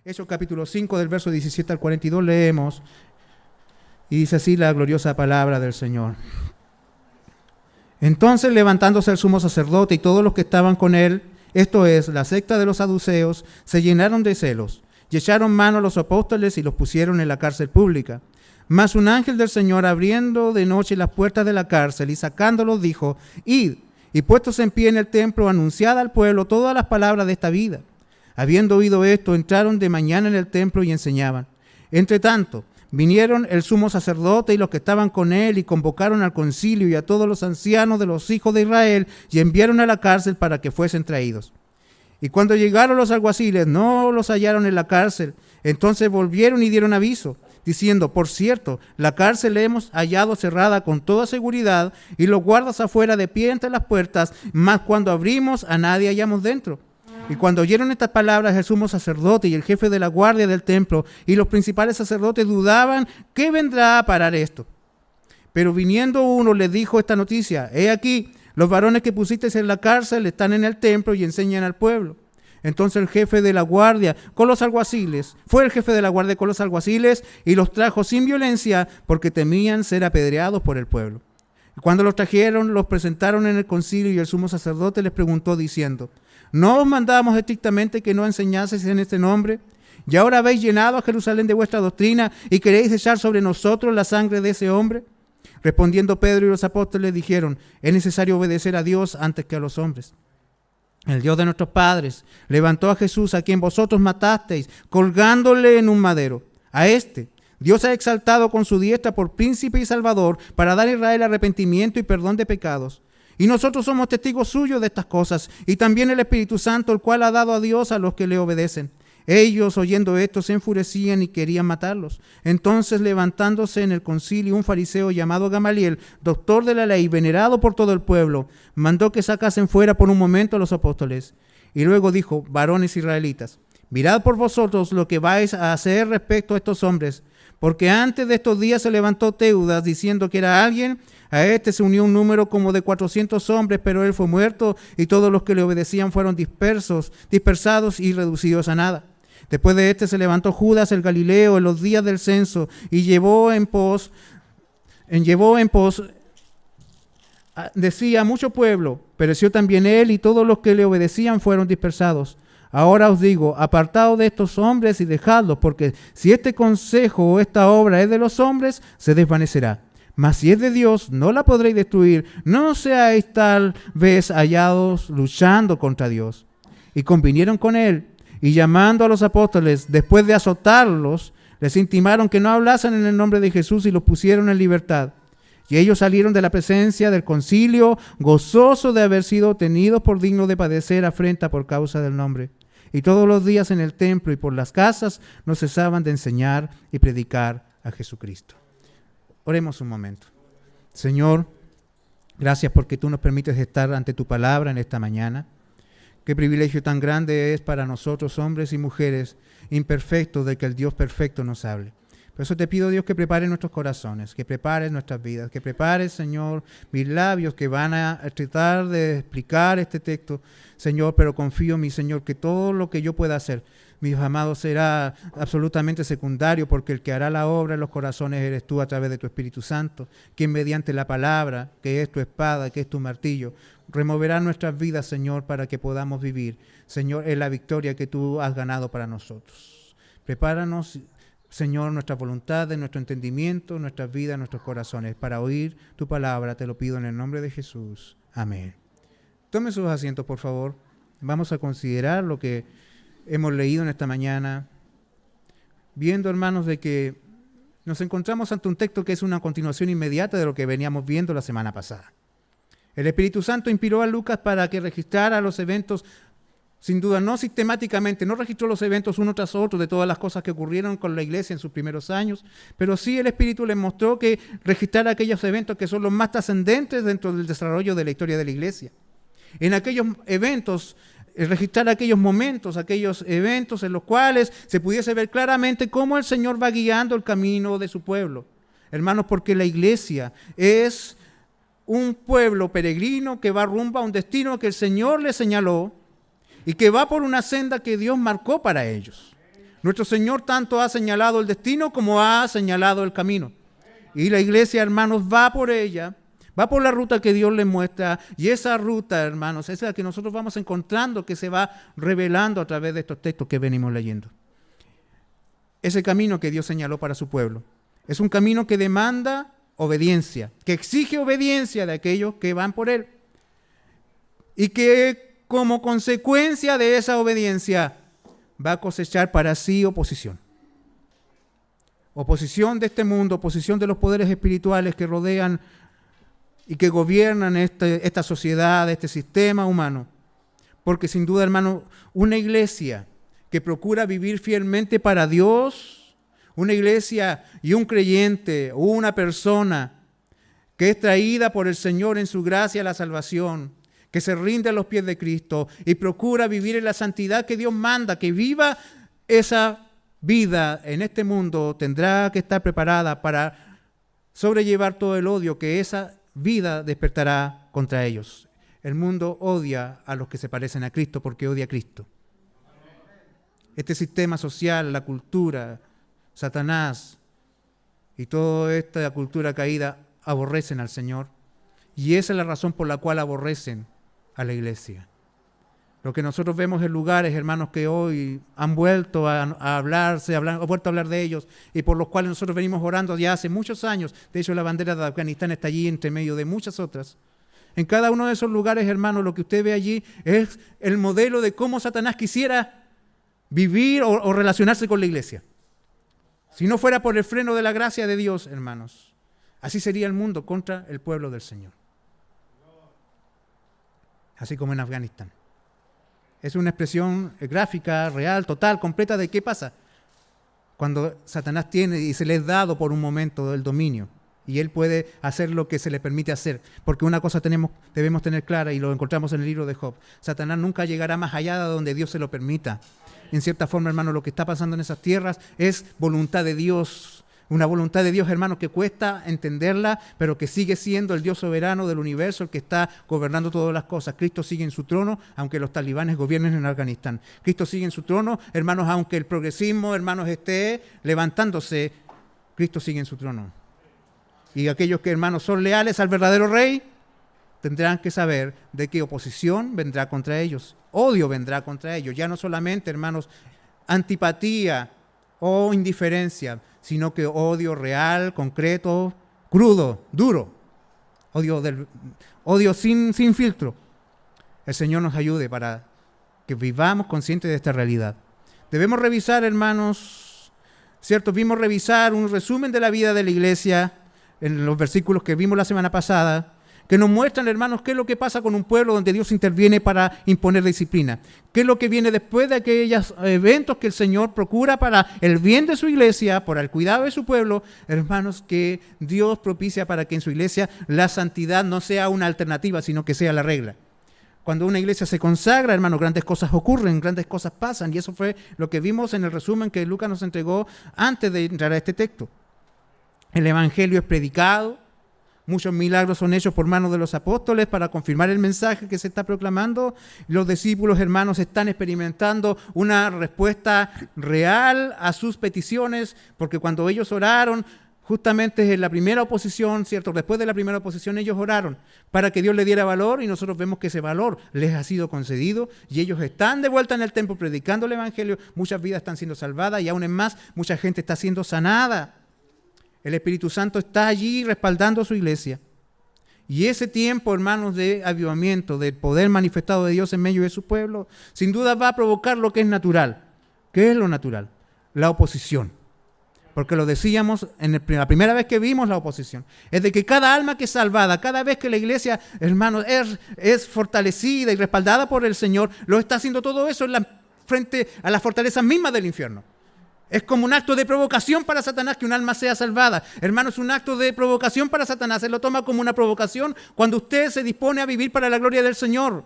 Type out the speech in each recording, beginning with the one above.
Hechos capítulo 5 del verso 17 al 42 leemos, y dice así la gloriosa palabra del Señor. Entonces, levantándose el sumo sacerdote y todos los que estaban con él, esto es, la secta de los saduceos, se llenaron de celos y echaron mano a los apóstoles y los pusieron en la cárcel pública. Mas un ángel del Señor, abriendo de noche las puertas de la cárcel y sacándolos, dijo: Id, y puestos en pie en el templo, anunciad al pueblo todas las palabras de esta vida. Habiendo oído esto, entraron de mañana en el templo y enseñaban. Entre tanto, vinieron el sumo sacerdote y los que estaban con él y convocaron al concilio y a todos los ancianos de los hijos de Israel y enviaron a la cárcel para que fuesen traídos. Y cuando llegaron los alguaciles, no los hallaron en la cárcel. Entonces volvieron y dieron aviso, diciendo: por cierto, la cárcel hemos hallado cerrada con toda seguridad y los guardas afuera de pie entre las puertas, mas cuando abrimos a nadie hallamos dentro. Y cuando oyeron estas palabras, el sumo sacerdote y el jefe de la guardia del templo y los principales sacerdotes dudaban qué vendrá a parar esto. Pero viniendo uno les dijo esta noticia: he aquí, los varones que pusisteis en la cárcel están en el templo y enseñan al pueblo. Entonces el jefe de la guardia con los alguaciles, y los trajo sin violencia porque temían ser apedreados por el pueblo. Y cuando los trajeron, los presentaron en el concilio y el sumo sacerdote les preguntó diciendo: ¿no os mandábamos estrictamente que no enseñaseis en este nombre? ¿Y ahora habéis llenado a Jerusalén de vuestra doctrina y queréis echar sobre nosotros la sangre de ese hombre? Respondiendo Pedro y los apóstoles dijeron: es necesario obedecer a Dios antes que a los hombres. El Dios de nuestros padres levantó a Jesús, a quien vosotros matasteis, colgándole en un madero. A este Dios ha exaltado con su diestra por príncipe y salvador, para dar a Israel arrepentimiento y perdón de pecados. Y nosotros somos testigos suyos de estas cosas, y también el Espíritu Santo, el cual ha dado a Dios a los que le obedecen. Ellos, oyendo esto, se enfurecían y querían matarlos. Entonces, levantándose en el concilio un fariseo llamado Gamaliel, doctor de la ley, venerado por todo el pueblo, mandó que sacasen fuera por un momento a los apóstoles. Y luego dijo: varones israelitas, mirad por vosotros lo que vais a hacer respecto a estos hombres, porque antes de estos días se levantó Teudas diciendo que era alguien. A este se unió un número como de 400 hombres, pero él fue muerto y todos los que le obedecían fueron dispersados y reducidos a nada. Después de este se levantó Judas el Galileo en los días del censo y llevó en pos decía mucho pueblo. Pereció también él y todos los que le obedecían fueron dispersados. Ahora os digo, apartaos de estos hombres y dejadlos, porque si este consejo o esta obra es de los hombres, se desvanecerá. Mas si es de Dios, no la podréis destruir. No seáis tal vez hallados luchando contra Dios. Y convinieron con él, y llamando a los apóstoles, después de azotarlos, les intimaron que no hablasen en el nombre de Jesús y los pusieron en libertad. Y ellos salieron de la presencia del concilio, gozosos de haber sido tenidos por dignos de padecer afrenta por causa del nombre. Y todos los días en el templo y por las casas no cesaban de enseñar y predicar a Jesucristo. Oremos un momento. Señor, gracias porque tú nos permites estar ante tu palabra en esta mañana. Qué privilegio tan grande es para nosotros, hombres y mujeres imperfectos, de que el Dios perfecto nos hable. Por eso te pido, Dios, que prepares nuestros corazones, que prepares nuestras vidas, que prepares, Señor, mis labios que van a tratar de explicar este texto, Señor, pero confío, mi Señor, que todo lo que yo pueda hacer, mis amados, será absolutamente secundario, porque el que hará la obra en los corazones eres tú a través de tu Espíritu Santo, quien mediante la palabra, que es tu espada, que es tu martillo, removerá nuestras vidas, Señor, para que podamos vivir, Señor, en la victoria que tú has ganado para nosotros. Prepáranos, Señor, nuestra voluntad, nuestro entendimiento, nuestras vidas, nuestros corazones, para oír tu palabra. Te lo pido en el nombre de Jesús. Amén. Tomen sus asientos, por favor. Vamos a considerar lo que hemos leído en esta mañana, viendo, hermanos, de que nos encontramos ante un texto que es una continuación inmediata de lo que veníamos viendo la semana pasada. El Espíritu Santo inspiró a Lucas para que registrara los eventos, sin duda, no sistemáticamente, no registró los eventos uno tras otro de todas las cosas que ocurrieron con la iglesia en sus primeros años, pero sí el Espíritu les mostró que registrara aquellos eventos que son los más trascendentes dentro del desarrollo de la historia de la iglesia. En aquellos eventos, registrar aquellos momentos, aquellos eventos en los cuales se pudiese ver claramente cómo el Señor va guiando el camino de su pueblo. Hermanos, porque la iglesia es un pueblo peregrino que va rumbo a un destino que el Señor le señaló y que va por una senda que Dios marcó para ellos. Nuestro Señor tanto ha señalado el destino como ha señalado el camino. Y la iglesia, hermanos, va por ella, va por la ruta que Dios le muestra. Y esa ruta, hermanos, es la que nosotros vamos encontrando, que se va revelando a través de estos textos que venimos leyendo. Ese camino que Dios señaló para su pueblo. Es un camino que demanda obediencia, que exige obediencia de aquellos que van por él. Y que como consecuencia de esa obediencia va a cosechar para sí oposición. Oposición de este mundo, oposición de los poderes espirituales que rodean y que gobiernan esta sociedad, este sistema humano. Porque sin duda, hermano, una iglesia que procura vivir fielmente para Dios, una iglesia y un creyente o una persona que es traída por el Señor en su gracia a la salvación, que se rinde a los pies de Cristo y procura vivir en la santidad que Dios manda, que viva esa vida en este mundo, tendrá que estar preparada para sobrellevar todo el odio que esa vida despertará contra ellos. El mundo odia a los que se parecen a Cristo porque odia a Cristo. Este sistema social, la cultura, Satanás y toda esta cultura caída aborrecen al Señor. Y esa es la razón por la cual aborrecen a la iglesia. Lo que nosotros vemos en lugares, hermanos, que hoy han vuelto a hablarse, han vuelto a hablar de ellos y por los cuales nosotros venimos orando ya hace muchos años. De hecho, la bandera de Afganistán está allí entre medio de muchas otras. En cada uno de esos lugares, hermanos, lo que usted ve allí es el modelo de cómo Satanás quisiera vivir o relacionarse con la iglesia. Si no fuera por el freno de la gracia de Dios, hermanos, así sería el mundo contra el pueblo del Señor. Así como en Afganistán. Es una expresión gráfica, real, total, completa de qué pasa cuando Satanás tiene y se le es dado por un momento el dominio y él puede hacer lo que se le permite hacer. Porque una cosa debemos tener clara y lo encontramos en el libro de Job. Satanás nunca llegará más allá de donde Dios se lo permita. En cierta forma, hermano, lo que está pasando en esas tierras es voluntad de Dios. Una voluntad de Dios, hermano, que cuesta entenderla, pero que sigue siendo el Dios soberano del universo, el que está gobernando todas las cosas. Cristo sigue en su trono, aunque los talibanes gobiernen en Afganistán. Cristo sigue en su trono, hermanos, aunque el progresismo, hermanos, esté levantándose, Cristo sigue en su trono. Y aquellos que, hermanos, son leales al verdadero Rey, tendrán que saber de qué oposición vendrá contra ellos. Odio vendrá contra ellos. Ya no solamente, hermanos, antipatía o indiferencia, sino que odio real, concreto, crudo, duro. Odio sin filtro. El Señor nos ayude para que vivamos conscientes de esta realidad. Debemos revisar, hermanos, ¿cierto? Vimos revisar un resumen de la vida de la iglesia en los versículos que vimos la semana pasada, que nos muestran, hermanos, qué es lo que pasa con un pueblo donde Dios interviene para imponer disciplina. Qué es lo que viene después de aquellos eventos que el Señor procura para el bien de su iglesia, por el cuidado de su pueblo. Hermanos, que Dios propicia para que en su iglesia la santidad no sea una alternativa, sino que sea la regla. Cuando una iglesia se consagra, hermanos, grandes cosas ocurren, grandes cosas pasan. Y eso fue lo que vimos en el resumen que Lucas nos entregó antes de entrar a este texto. El evangelio es predicado. Muchos milagros son hechos por manos de los apóstoles para confirmar el mensaje que se está proclamando. Los discípulos, hermanos, están experimentando una respuesta real a sus peticiones, porque cuando ellos oraron, justamente en la primera oposición, ¿cierto? Después de la primera oposición ellos oraron para que Dios les diera valor y nosotros vemos que ese valor les ha sido concedido y ellos están de vuelta en el templo predicando el evangelio. Muchas vidas están siendo salvadas y aún en más, mucha gente está siendo sanada. El Espíritu Santo está allí respaldando a su iglesia. Y ese tiempo, hermanos, de avivamiento, del poder manifestado de Dios en medio de su pueblo, sin duda va a provocar lo que es natural. ¿Qué es lo natural? La oposición. Porque lo decíamos en la primera vez que vimos la oposición. Es de que cada alma que es salvada, cada vez que la iglesia, hermanos, es fortalecida y respaldada por el Señor, lo está haciendo todo eso frente a las fortalezas mismas del infierno. Es como un acto de provocación para Satanás que un alma sea salvada. Hermanos, un acto de provocación para Satanás. Él lo toma como una provocación cuando usted se dispone a vivir para la gloria del Señor.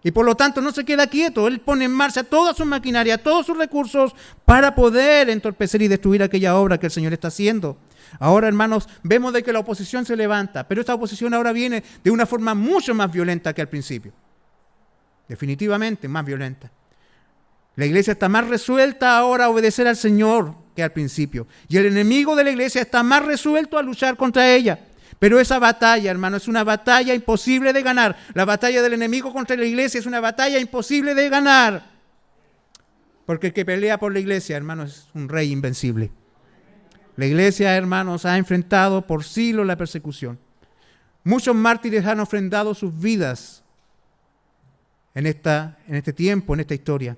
Y por lo tanto no se queda quieto. Él pone en marcha toda su maquinaria, todos sus recursos para poder entorpecer y destruir aquella obra que el Señor está haciendo. Ahora, hermanos, vemos de que la oposición se levanta, pero esta oposición ahora viene de una forma mucho más violenta que al principio. Definitivamente más violenta. La iglesia está más resuelta ahora a obedecer al Señor que al principio. Y el enemigo de la iglesia está más resuelto a luchar contra ella. Pero esa batalla, hermano, es una batalla imposible de ganar. La batalla del enemigo contra la iglesia es una batalla imposible de ganar. Porque el que pelea por la iglesia, hermano, es un rey invencible. La iglesia, hermanos, ha enfrentado por siglos la persecución. Muchos mártires han ofrendado sus vidas en este tiempo, en esta historia.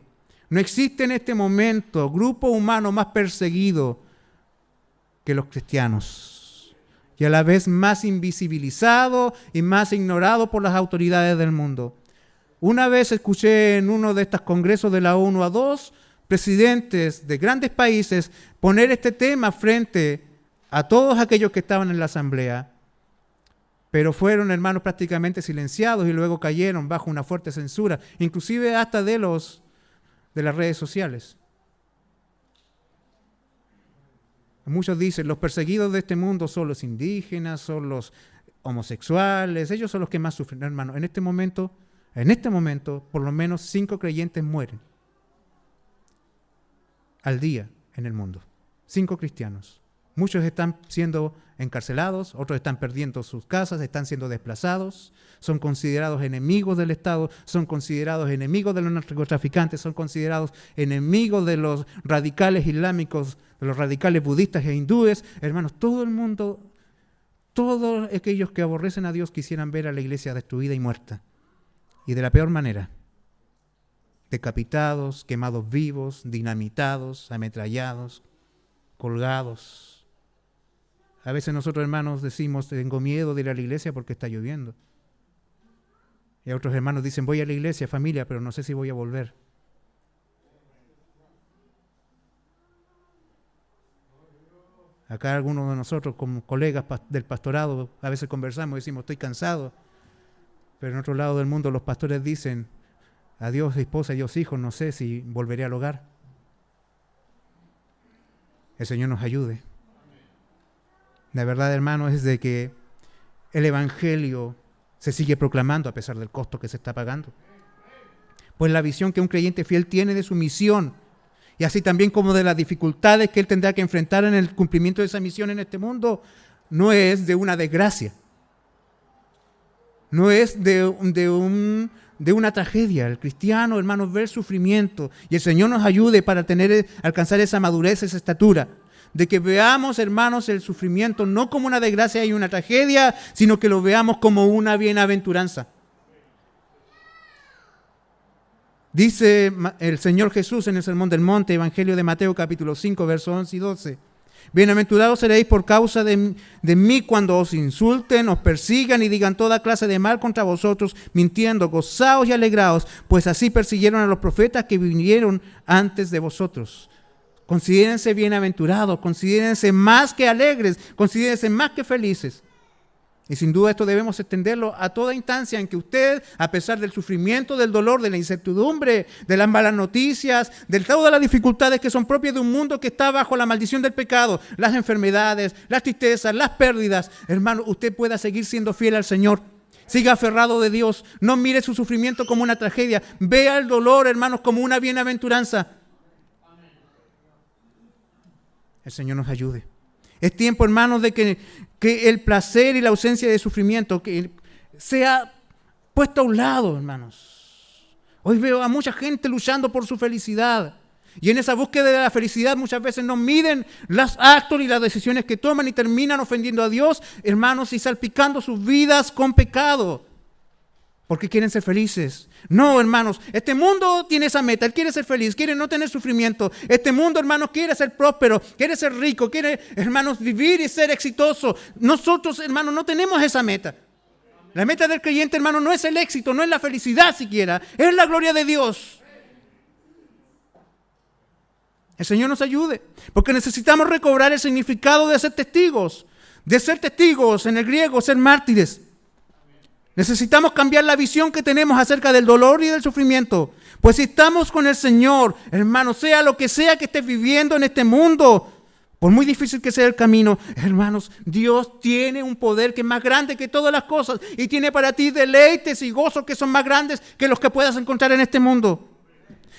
No existe en este momento grupo humano más perseguido que los cristianos y a la vez más invisibilizado y más ignorado por las autoridades del mundo. Una vez escuché en uno de estos congresos de la ONU a 2 presidentes de grandes países poner este tema frente a todos aquellos que estaban en la asamblea, pero fueron, hermanos, prácticamente silenciados y luego cayeron bajo una fuerte censura, inclusive hasta de las redes sociales. Muchos dicen, los perseguidos de este mundo son los indígenas, son los homosexuales, ellos son los que más sufren. Hermano, en este momento, por lo menos 5 creyentes mueren al día en el mundo. 5 cristianos. Muchos están siendo encarcelados, otros están perdiendo sus casas, están siendo desplazados, son considerados enemigos del Estado, son considerados enemigos de los narcotraficantes, son considerados enemigos de los radicales islámicos, de los radicales budistas e hindúes. Hermanos, todo el mundo, todos aquellos que aborrecen a Dios quisieran ver a la iglesia destruida y muerta. Y de la peor manera. Decapitados, quemados vivos, dinamitados, ametrallados, colgados. A veces nosotros, hermanos, decimos, tengo miedo de ir a la iglesia porque está lloviendo. Y otros hermanos dicen, voy a la iglesia, familia, pero no sé si voy a volver. Acá algunos de nosotros, como colegas del pastorado, a veces conversamos y decimos, estoy cansado. Pero en otro lado del mundo los pastores dicen, adiós esposa, adiós hijos, no sé si volveré al hogar. El Señor nos ayude. La verdad, hermano, es de que el Evangelio se sigue proclamando a pesar del costo que se está pagando. Pues la visión que un creyente fiel tiene de su misión, y así también como de las dificultades que él tendrá que enfrentar en el cumplimiento de esa misión en este mundo, no es de una desgracia. No es de una tragedia. El cristiano, hermanos, ve el sufrimiento y el Señor nos ayude para alcanzar esa madurez, esa estatura. De que veamos, hermanos, el sufrimiento no como una desgracia y una tragedia, sino que lo veamos como una bienaventuranza. Dice el Señor Jesús en el Sermón del Monte, Evangelio de Mateo capítulo 5, versos 11 y 12. Bienaventurados seréis por causa de mí cuando os insulten, os persigan y digan toda clase de mal contra vosotros, mintiendo, gozaos y alegraos, pues así persiguieron a los profetas que vinieron antes de vosotros. Considérense bienaventurados, considérense más que alegres, considérense más que felices. Y sin duda esto debemos extenderlo a toda instancia en que usted, a pesar del sufrimiento, del dolor, de la incertidumbre, de las malas noticias, de todas las dificultades que son propias de un mundo que está bajo la maldición del pecado, las enfermedades, las tristezas, las pérdidas, hermano, usted pueda seguir siendo fiel al Señor. Siga aferrado de Dios. No mire su sufrimiento como una tragedia. Vea el dolor, hermanos, como una bienaventuranza. El Señor nos ayude. Es tiempo, hermanos, de que el placer y la ausencia de sufrimiento que sea puesto a un lado, hermanos. Hoy veo a mucha gente luchando por su felicidad. Y en esa búsqueda de la felicidad muchas veces no miden los actos y las decisiones que toman y terminan ofendiendo a Dios, hermanos, y salpicando sus vidas con pecado. Porque quieren ser felices. No, hermanos, este mundo tiene esa meta. Él quiere ser feliz, quiere no tener sufrimiento. Este mundo, hermanos, quiere ser próspero, quiere ser rico, quiere, hermanos, vivir y ser exitoso. Nosotros, hermanos, no tenemos esa meta. La meta del creyente, hermano, no es el éxito, no es la felicidad siquiera, es la gloria de Dios. El Señor nos ayude, porque necesitamos recobrar el significado de ser testigos. De ser testigos, en el griego, ser mártires. Necesitamos cambiar la visión que tenemos acerca del dolor y del sufrimiento. Pues si estamos con el Señor, hermano, sea lo que sea que estés viviendo en este mundo, por muy difícil que sea el camino, hermanos, Dios tiene un poder que es más grande que todas las cosas y tiene para ti deleites y gozos que son más grandes que los que puedas encontrar en este mundo.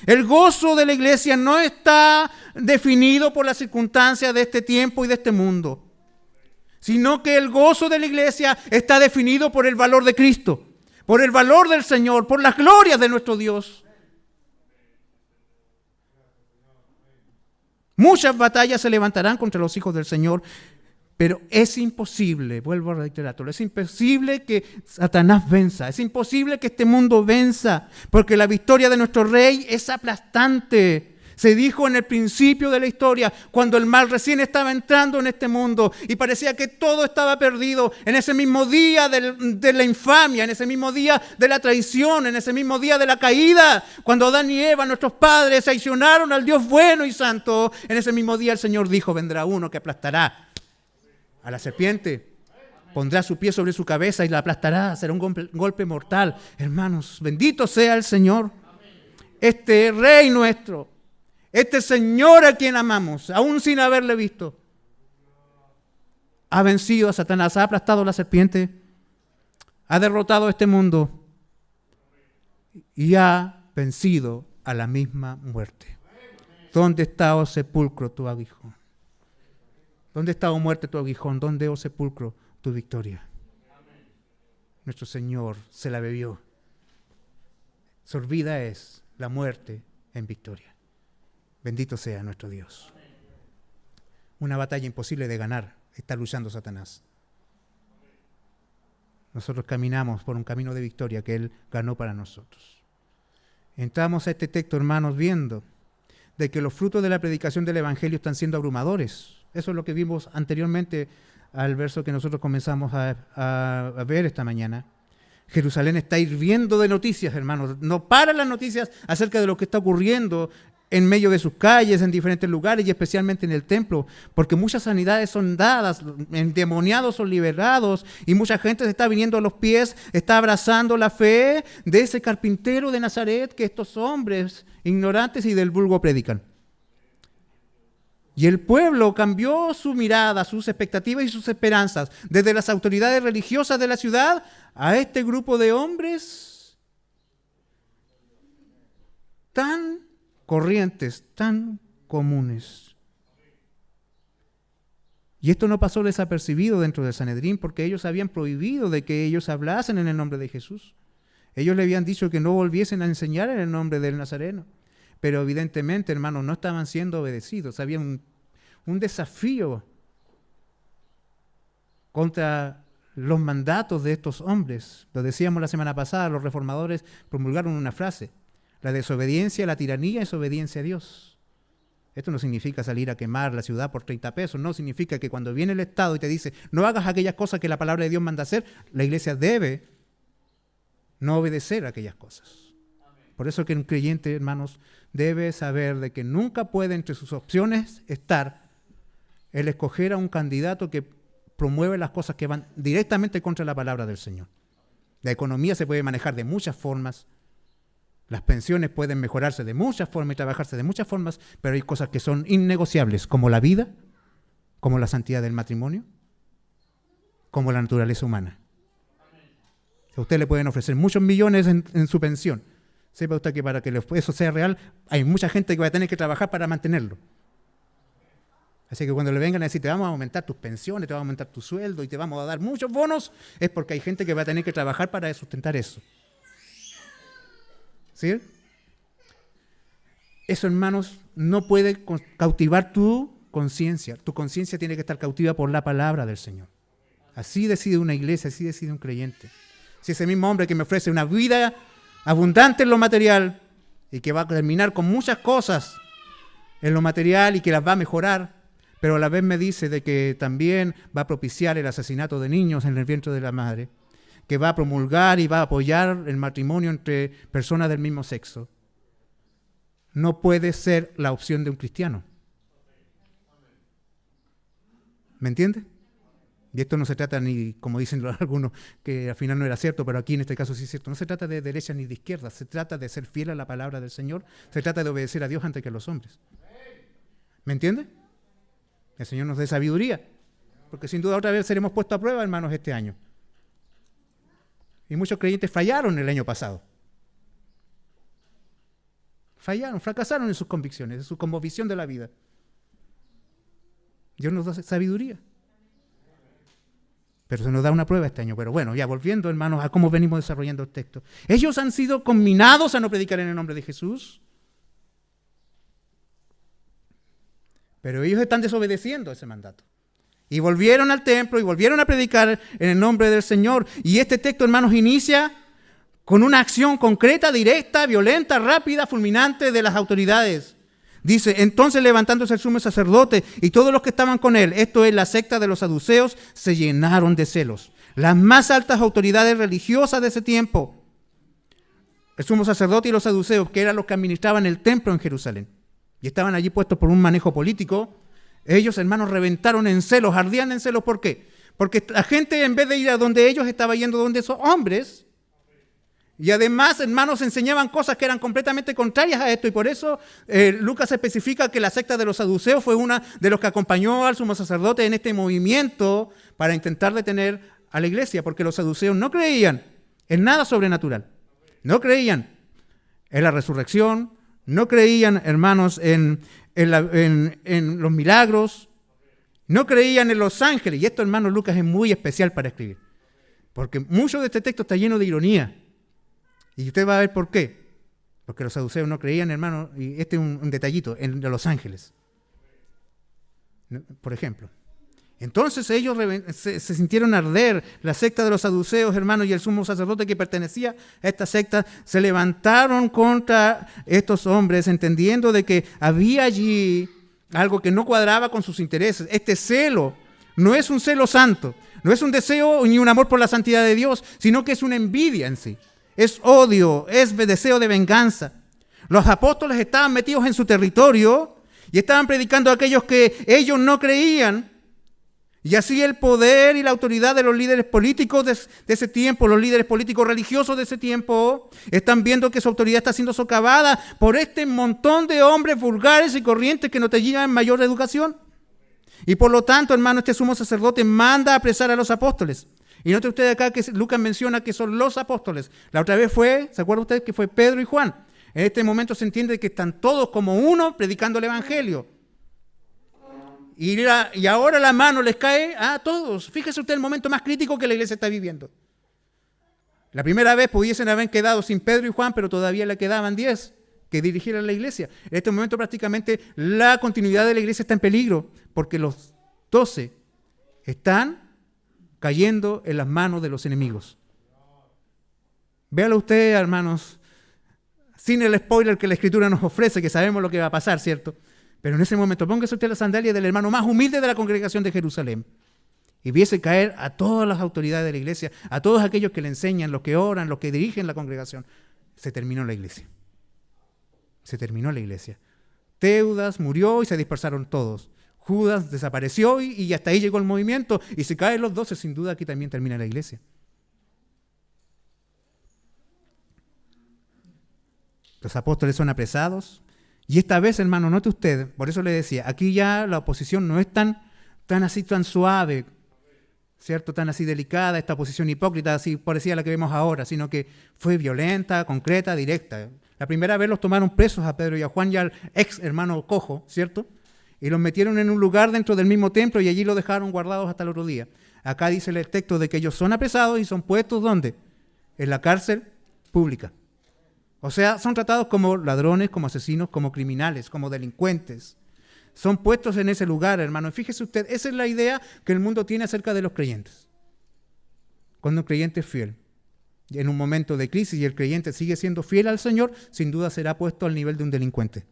El gozo de la iglesia no está definido por las circunstancias de este tiempo y de este mundo, sino que el gozo de la iglesia está definido por el valor de Cristo, por el valor del Señor, por las glorias de nuestro Dios. Muchas batallas se levantarán contra los hijos del Señor, pero es imposible, vuelvo a reiterarlo, es imposible que Satanás venza, es imposible que este mundo venza, porque la victoria de nuestro Rey es aplastante. Se dijo en el principio de la historia, cuando el mal recién estaba entrando en este mundo y parecía que todo estaba perdido, en ese mismo día de la infamia, en ese mismo día de la traición, en ese mismo día de la caída, cuando Adán y Eva, nuestros padres, traicionaron al Dios bueno y santo, en ese mismo día el Señor dijo, vendrá uno que aplastará a la serpiente, pondrá su pie sobre su cabeza y la aplastará, será un golpe mortal. Hermanos, bendito sea el Señor, este Rey nuestro, este Señor a quien amamos, aún sin haberle visto, ha vencido a Satanás, ha aplastado a la serpiente, ha derrotado a este mundo y ha vencido a la misma muerte. ¿Dónde está, oh sepulcro, tu aguijón? ¿Dónde está, oh muerte, tu aguijón? ¿Dónde, oh sepulcro, tu victoria? Nuestro Señor se la bebió. Sorbida es la muerte en victoria. Bendito sea nuestro Dios. Una batalla imposible de ganar está luchando Satanás. Nosotros caminamos por un camino de victoria que Él ganó para nosotros. Entramos a este texto, hermanos, viendo de que los frutos de la predicación del Evangelio están siendo abrumadores. Eso es lo que vimos anteriormente al verso que nosotros comenzamos a ver esta mañana. Jerusalén está hirviendo de noticias, hermanos. No paran las noticias acerca de lo que está ocurriendo en medio de sus calles, en diferentes lugares y especialmente en el templo, porque muchas sanidades son dadas, endemoniados son liberados y mucha gente se está viniendo a los pies, está abrazando la fe de ese carpintero de Nazaret que estos hombres ignorantes y del vulgo predican. Y el pueblo cambió su mirada, sus expectativas y sus esperanzas desde las autoridades religiosas de la ciudad a este grupo de hombres tan corrientes, tan comunes. Y esto no pasó desapercibido dentro del Sanedrín porque ellos habían prohibido de que ellos hablasen en el nombre de Jesús. Ellos le habían dicho que no volviesen a enseñar en el nombre del Nazareno. Pero evidentemente, hermanos, no estaban siendo obedecidos. Había un desafío contra los mandatos de estos hombres. Lo decíamos la semana pasada, los reformadores promulgaron una frase: la desobediencia, la tiranía es obediencia a Dios. Esto no significa salir a quemar la ciudad por 30 pesos, no significa que cuando viene el Estado y te dice no hagas aquellas cosas que la palabra de Dios manda hacer, la iglesia debe no obedecer a aquellas cosas. Por eso que un creyente, hermanos, debe saber de que nunca puede entre sus opciones estar el escoger a un candidato que promueve las cosas que van directamente contra la palabra del Señor. La economía se puede manejar de muchas formas, las pensiones pueden mejorarse de muchas formas y trabajarse de muchas formas, pero hay cosas que son innegociables, como la vida, como la santidad del matrimonio, como la naturaleza humana. A usted le pueden ofrecer muchos millones en su pensión. Sepa usted que para que eso sea real, hay mucha gente que va a tener que trabajar para mantenerlo. Así que cuando le vengan a decir, te vamos a aumentar tus pensiones, te vamos a aumentar tu sueldo y te vamos a dar muchos bonos, es porque hay gente que va a tener que trabajar para sustentar eso. ¿Sí? Eso, hermanos, no puede cautivar tu conciencia. Tu conciencia tiene que estar cautiva por la palabra del Señor. Así decide una iglesia, así decide un creyente. Si ese mismo hombre que me ofrece una vida abundante en lo material y que va a terminar con muchas cosas en lo material y que las va a mejorar, pero a la vez me dice de que también va a propiciar el asesinato de niños en el vientre de la madre, que va a promulgar y va a apoyar el matrimonio entre personas del mismo sexo, no puede ser la opción de un cristiano. ¿Me entiende? Y esto no se trata ni, como dicen algunos, que al final no era cierto, pero aquí en este caso sí es cierto, no se trata de derecha ni de izquierda, se trata de ser fiel a la palabra del Señor, se trata de obedecer a Dios antes que a los hombres. ¿Me entiende? El Señor nos dé sabiduría, porque sin duda otra vez seremos puestos a prueba, hermanos, este año. Y muchos creyentes fallaron el año pasado. Fallaron, fracasaron en sus convicciones, en su cosmovisión de la vida. Dios nos da sabiduría. Pero se nos da una prueba este año. Pero bueno, ya volviendo, hermanos, a cómo venimos desarrollando el texto. Ellos han sido conminados a no predicar en el nombre de Jesús. Pero ellos están desobedeciendo ese mandato. Y volvieron al templo y volvieron a predicar en el nombre del Señor. Y este texto, hermanos, inicia con una acción concreta, directa, violenta, rápida, fulminante de las autoridades. Dice, entonces levantándose el sumo sacerdote y todos los que estaban con él, esto es la secta de los saduceos, se llenaron de celos. Las más altas autoridades religiosas de ese tiempo, el sumo sacerdote y los saduceos, que eran los que administraban el templo en Jerusalén, y estaban allí puestos por un manejo político, ellos, hermanos, reventaron en celos, ardían en celos. ¿Por qué? Porque la gente, en vez de ir a donde ellos, estaba yendo donde esos hombres. Y además, hermanos, enseñaban cosas que eran completamente contrarias a esto. Y por eso Lucas especifica que la secta de los saduceos fue una de los que acompañó al sumo sacerdote en este movimiento para intentar detener a la iglesia. Porque los saduceos no creían en nada sobrenatural. No creían en la resurrección. No creían, hermanos, en los milagros. No creían en los ángeles. Y esto, hermanos, Lucas es muy especial para escribir. Porque mucho de este texto está lleno de ironía. Y usted va a ver por qué. Porque los saduceos no creían, hermano, y este es un detallito, en los ángeles. Por ejemplo. Entonces ellos se sintieron arder. La secta de los saduceos, hermanos, y el sumo sacerdote que pertenecía a esta secta, se levantaron contra estos hombres, entendiendo de que había allí algo que no cuadraba con sus intereses. Este celo no es un celo santo, no es un deseo ni un amor por la santidad de Dios, sino que es una envidia en sí. Es odio, es deseo de venganza. Los apóstoles estaban metidos en su territorio y estaban predicando a aquellos que ellos no creían. Y así el poder y la autoridad de los líderes políticos de ese tiempo, los líderes políticos religiosos de ese tiempo, están viendo que su autoridad está siendo socavada por este montón de hombres vulgares y corrientes que no te llegan mayor educación. Y por lo tanto, hermano, este sumo sacerdote manda a apresar a los apóstoles. Y note usted acá que Lucas menciona que son los apóstoles. La otra vez ¿se acuerda usted que fue Pedro y Juan? En este momento se entiende que están todos como uno predicando el evangelio. Y ahora la mano les cae a todos. Fíjese usted el momento más crítico que la iglesia está viviendo. La primera vez pudiesen haber quedado sin Pedro y Juan, pero todavía le quedaban 10 que dirigieran la iglesia. En este momento prácticamente la continuidad de la iglesia está en peligro, porque los 12 están cayendo en las manos de los enemigos. Véalo usted, hermanos, sin el spoiler que la Escritura nos ofrece, que sabemos lo que va a pasar, ¿cierto? Pero en ese momento, póngase usted la sandalia del hermano más humilde de la congregación de Jerusalén y viese caer a todas las autoridades de la iglesia, a todos aquellos que le enseñan, los que oran, los que dirigen la congregación. Se terminó la iglesia. Se terminó la iglesia. Teudas murió y se dispersaron todos. Judas desapareció y hasta ahí llegó el movimiento. Y si caen los 12, sin duda aquí también termina la iglesia. Los apóstoles son apresados. Y esta vez, hermano, note usted, por eso le decía, aquí ya la oposición no es tan suave, ¿cierto? Tan así delicada, esta oposición hipócrita, así parecida a la que vemos ahora, sino que fue violenta, concreta, directa. La primera vez los tomaron presos a Pedro y a Juan y al ex hermano cojo, ¿cierto? Y los metieron en un lugar dentro del mismo templo y allí los dejaron guardados hasta el otro día. Acá dice el texto de que ellos son apresados y son puestos, ¿dónde? En la cárcel pública. O sea, son tratados como ladrones, como asesinos, como criminales, como delincuentes. Son puestos en ese lugar, hermano. Y fíjese usted, esa es la idea que el mundo tiene acerca de los creyentes. Cuando un creyente es fiel, y en un momento de crisis y el creyente sigue siendo fiel al Señor, sin duda será puesto al nivel de un delincuente.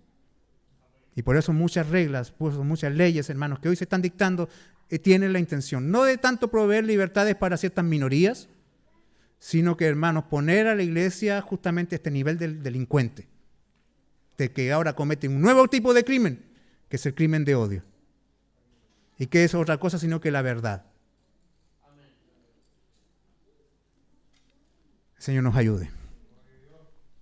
Y por eso muchas reglas, muchas leyes, hermanos, que hoy se están dictando, tienen la intención, no de tanto proveer libertades para ciertas minorías, sino que, hermanos, poner a la iglesia justamente a este nivel del delincuente, de que ahora comete un nuevo tipo de crimen, que es el crimen de odio. Y que es otra cosa sino que la verdad. El Señor nos ayude.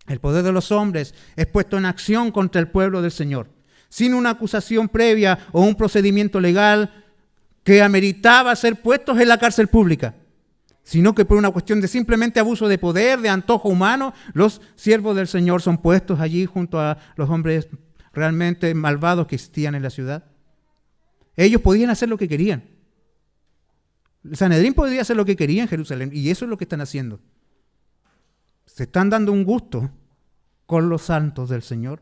El poder de los hombres es puesto en acción contra el pueblo del Señor, sin una acusación previa o un procedimiento legal que ameritaba ser puestos en la cárcel pública. sino que por una cuestión de simplemente abuso de poder, de antojo humano, los siervos del Señor son puestos allí junto a los hombres realmente malvados que existían en la ciudad. Ellos podían hacer lo que querían. El Sanedrín podía hacer lo que quería en Jerusalén, y eso es lo que están haciendo. Se están dando un gusto con los santos del Señor.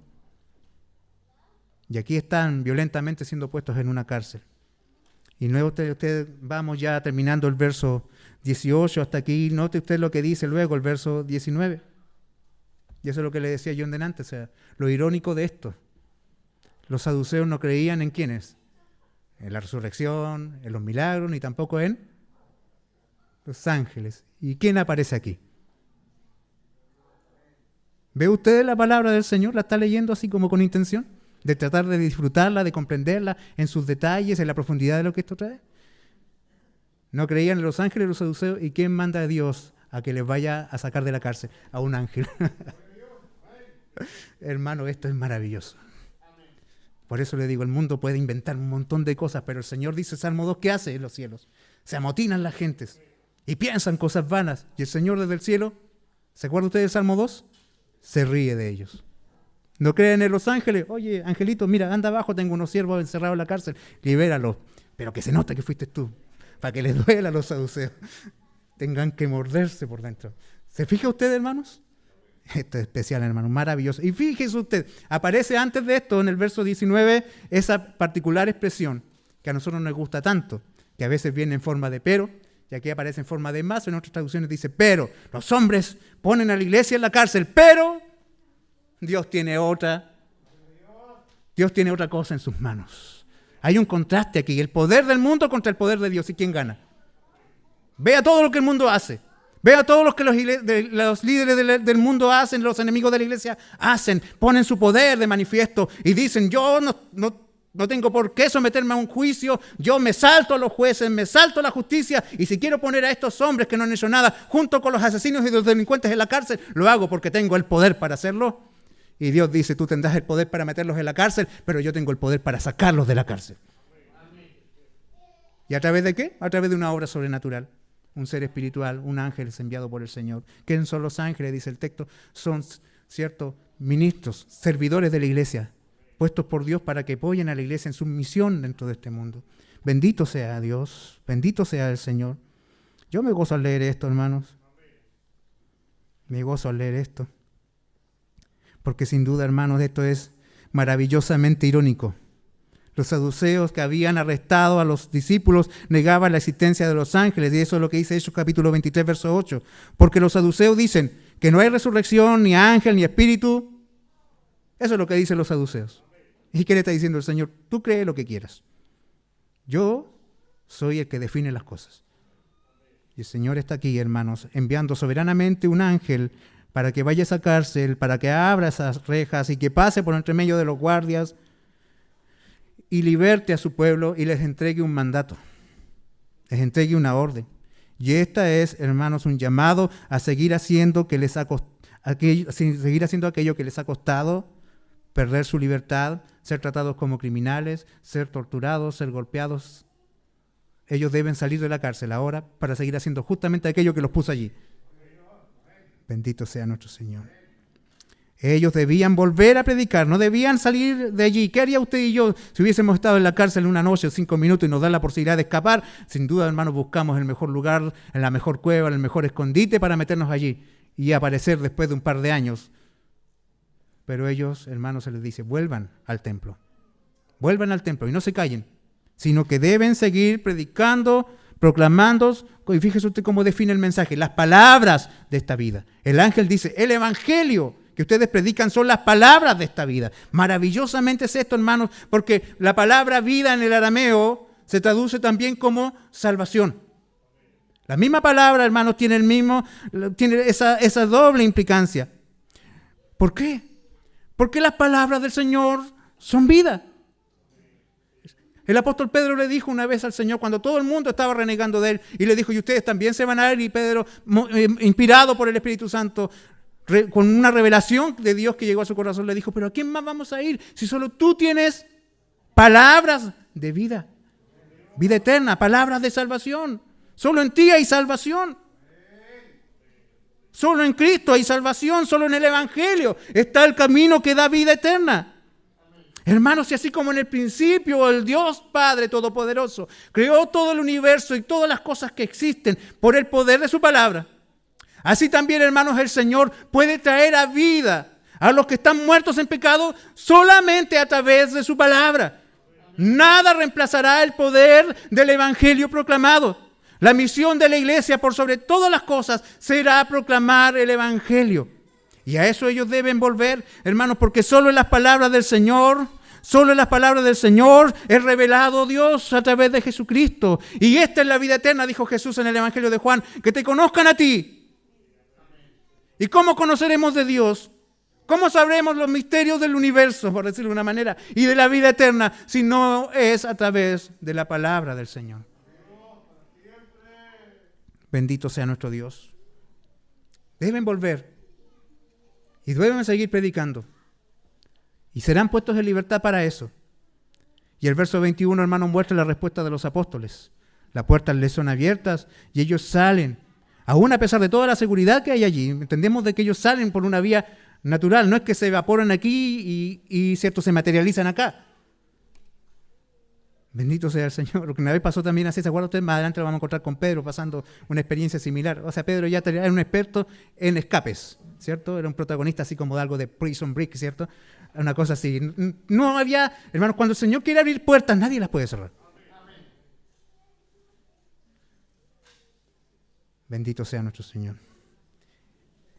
Y aquí están violentamente siendo puestos en una cárcel. Y luego usted vamos ya terminando el verso 18 hasta aquí. Note usted lo que dice luego el verso 19. Y eso es lo que le decía yo en delante. O sea, lo irónico de esto. Los saduceos no creían en quiénes. En la resurrección, en los milagros, ni tampoco en los ángeles. ¿Y quién aparece aquí? ¿Ve usted la palabra del Señor? ¿La está leyendo así como con intención? De tratar de disfrutarla, de comprenderla en sus detalles, en la profundidad de lo que esto trae. No creían en los ángeles, los saduceos. ¿Y quién manda a Dios a que les vaya a sacar de la cárcel? A un ángel. Hermano, esto es maravilloso. Por eso le digo, el mundo puede inventar un montón de cosas, pero el Señor dice, Salmo 2, ¿qué hace en los cielos? Se amotinan las gentes y piensan cosas vanas. Y el Señor desde el cielo, ¿se acuerda usted del Salmo 2? Se ríe de ellos. ¿No creen en los ángeles? Oye, angelito, mira, anda abajo, tengo unos siervos encerrados en la cárcel, libéralos. Pero que se note que fuiste tú, para que les duela a los saduceos. Tengan que morderse por dentro. ¿Se fija usted, hermanos? Esto es especial, hermano, maravilloso. Y fíjese usted, aparece antes de esto, en el verso 19, esa particular expresión que a nosotros nos gusta tanto, que a veces viene en forma de pero, y aquí aparece en forma de más, en otras traducciones dice pero. Los hombres ponen a la iglesia en la cárcel, pero Dios tiene otra cosa en sus manos. Hay un contraste aquí, el poder del mundo contra el poder de Dios. ¿Y quién gana? Vea todo lo que el mundo hace. Vea todo lo que los líderes del mundo hacen, los enemigos de la iglesia hacen. Ponen su poder de manifiesto y dicen, yo no tengo por qué someterme a un juicio. Yo me salto a los jueces, me salto a la justicia. Y si quiero poner a estos hombres que no han hecho nada junto con los asesinos y los delincuentes en la cárcel, lo hago porque tengo el poder para hacerlo. Y Dios dice, tú tendrás el poder para meterlos en la cárcel, pero yo tengo el poder para sacarlos de la cárcel. ¿Y a través de qué? A través de una obra sobrenatural. Un ser espiritual, un ángel es enviado por el Señor. ¿Quiénes son los ángeles? Dice el texto. Son, cierto, ministros, servidores de la iglesia, puestos por Dios para que apoyen a la iglesia en su misión dentro de este mundo. Bendito sea Dios, bendito sea el Señor. Yo me gozo al leer esto, hermanos. Me gozo al leer esto. Porque sin duda, hermanos, esto es maravillosamente irónico. Los saduceos que habían arrestado a los discípulos negaban la existencia de los ángeles, y eso es lo que dice Hechos capítulo 23, verso 8. Porque los saduceos dicen que no hay resurrección, ni ángel, ni espíritu. Eso es lo que dicen los saduceos. ¿Y qué le está diciendo el Señor? Tú cree lo que quieras. Yo soy el que define las cosas. Y el Señor está aquí, hermanos, enviando soberanamente un ángel para que vaya a esa cárcel, para que abra esas rejas y que pase por entre medio de los guardias y liberte a su pueblo y les entregue un mandato, les entregue una orden. Y esta es, hermanos, un llamado a seguir haciendo seguir haciendo aquello que les ha costado, perder su libertad, ser tratados como criminales, ser torturados, ser golpeados. Ellos deben salir de la cárcel ahora para seguir haciendo justamente aquello que los puso allí. Bendito sea nuestro Señor. Ellos debían volver a predicar, no debían salir de allí. ¿Qué haría usted y yo si hubiésemos estado en la cárcel una noche o 5 minutos y nos dan la posibilidad de escapar? Sin duda, hermanos, buscamos el mejor lugar, en la mejor cueva, en el mejor escondite para meternos allí y aparecer después de un par de años. Pero ellos, hermanos, se les dice, vuelvan al templo y no se callen, sino que deben seguir predicando, proclamando, y fíjese usted cómo define el mensaje, las palabras de esta vida. El ángel dice, el evangelio que ustedes predican son las palabras de esta vida. Maravillosamente es esto, hermanos, porque la palabra vida en el arameo se traduce también como salvación. La misma palabra, hermanos, tiene esa doble implicancia. ¿Por qué? Porque las palabras del Señor son vida. El apóstol Pedro le dijo una vez al Señor cuando todo el mundo estaba renegando de él y le dijo, y ustedes también se van a ir, y Pedro, inspirado por el Espíritu Santo, con una revelación de Dios que llegó a su corazón, le dijo, pero ¿a quién más vamos a ir si solo tú tienes palabras de vida eterna, palabras de salvación? Solo en ti hay salvación. Solo en Cristo hay salvación, solo en el Evangelio está el camino que da vida eterna. Hermanos, y así como en el principio el Dios Padre Todopoderoso creó todo el universo y todas las cosas que existen por el poder de su palabra, así también, hermanos, el Señor puede traer a vida a los que están muertos en pecado solamente a través de su palabra. Nada reemplazará el poder del Evangelio proclamado. La misión de la iglesia, por sobre todas las cosas, será proclamar el Evangelio. Y a eso ellos deben volver, hermanos, porque solo en las palabras del Señor, es revelado Dios a través de Jesucristo. Y esta es la vida eterna, dijo Jesús en el Evangelio de Juan, que te conozcan a ti. ¿Y cómo conoceremos de Dios? ¿Cómo sabremos los misterios del universo, por decirlo de una manera, y de la vida eterna, si no es a través de la palabra del Señor? Bendito sea nuestro Dios. Deben volver y deben seguir predicando. Y serán puestos en libertad para eso. Y el verso 21, hermano, muestra la respuesta de los apóstoles. Las puertas les son abiertas y ellos salen. Aún a pesar de toda la seguridad que hay allí, entendemos de que ellos salen por una vía natural. No es que se evaporan aquí y cierto, se materializan acá. Bendito sea el Señor. Lo que una vez pasó también así, ¿se acuerdan ustedes? Más adelante lo vamos a encontrar con Pedro pasando una experiencia similar. O sea, Pedro ya era un experto en escapes, ¿cierto? Era un protagonista así como de algo de Prison Break, ¿cierto? Una cosa así. No había, hermanos, cuando el Señor quiere abrir puertas, nadie las puede cerrar. Bendito sea nuestro Señor.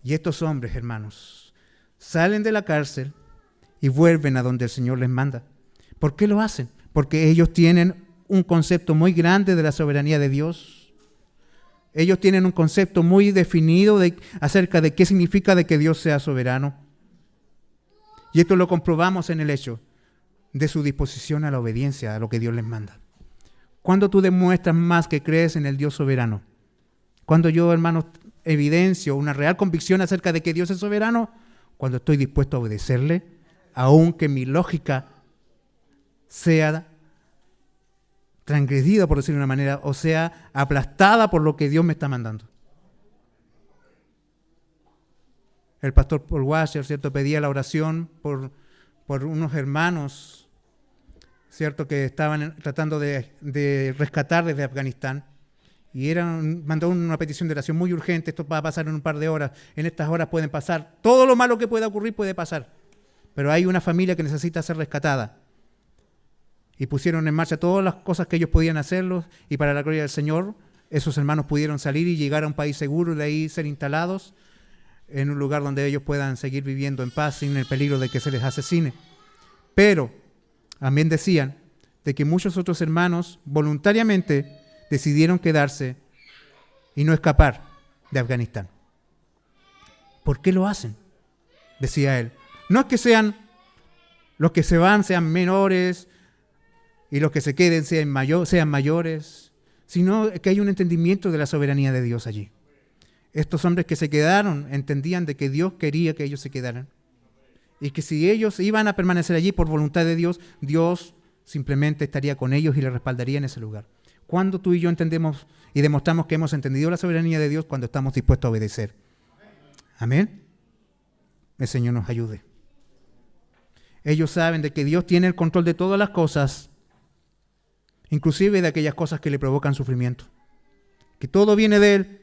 Y estos hombres, hermanos, salen de la cárcel y vuelven a donde el Señor les manda. ¿Por qué lo hacen? Porque ellos tienen un concepto muy grande de la soberanía de Dios. Ellos tienen un concepto muy definido acerca de qué significa de que Dios sea soberano. Y esto lo comprobamos en el hecho de su disposición a la obediencia a lo que Dios les manda. Cuando tú demuestras más que crees en el Dios soberano, cuando yo, hermanos, evidencio una real convicción acerca de que Dios es soberano, cuando estoy dispuesto a obedecerle, aunque mi lógica sea transgredida, por decirlo de una manera, o sea aplastada por lo que Dios me está mandando. El pastor Paul Washer, ¿cierto?, pedía la oración por unos hermanos, ¿cierto?, que estaban tratando de rescatar desde Afganistán. Y mandó una petición de oración muy urgente. Esto va a pasar en un par de horas. En estas horas pueden pasar. Todo lo malo que pueda ocurrir puede pasar. Pero hay una familia que necesita ser rescatada. Y pusieron en marcha todas las cosas que ellos podían hacerlos. Y para la gloria del Señor, esos hermanos pudieron salir y llegar a un país seguro y de ahí ser instalados en un lugar donde ellos puedan seguir viviendo en paz sin el peligro de que se les asesine. Pero también decían de que muchos otros hermanos voluntariamente decidieron quedarse y no escapar de Afganistán. ¿Por qué lo hacen? Decía él. No es que sean los que se van sean menores y los que se queden sean mayores, sino que hay un entendimiento de la soberanía de Dios allí. Estos hombres que se quedaron entendían de que Dios quería que ellos se quedaran y que si ellos iban a permanecer allí por voluntad de Dios, Dios simplemente estaría con ellos y les respaldaría en ese lugar. Cuando tú y yo entendemos y demostramos que hemos entendido la soberanía de Dios, cuando estamos dispuestos a obedecer. Amén. El Señor nos ayude. Ellos saben de que Dios tiene el control de todas las cosas, inclusive de aquellas cosas que le provocan sufrimiento. Que todo viene de Él.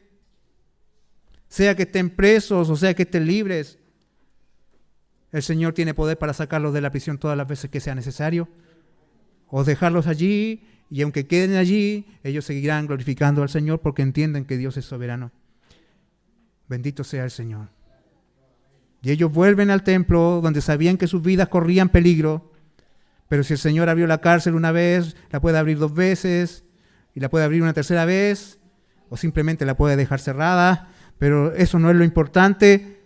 Sea que estén presos o sea que estén libres, el Señor tiene poder para sacarlos de la prisión todas las veces que sea necesario, o dejarlos allí. Y aunque queden allí, ellos seguirán glorificando al Señor porque entienden que Dios es soberano. Bendito sea el Señor. Y ellos vuelven al templo donde sabían que sus vidas corrían peligro. Pero si el Señor abrió la cárcel una vez, la puede abrir 2 veces, y la puede abrir una tercera vez, o simplemente la puede dejar cerrada. Pero eso no es lo importante.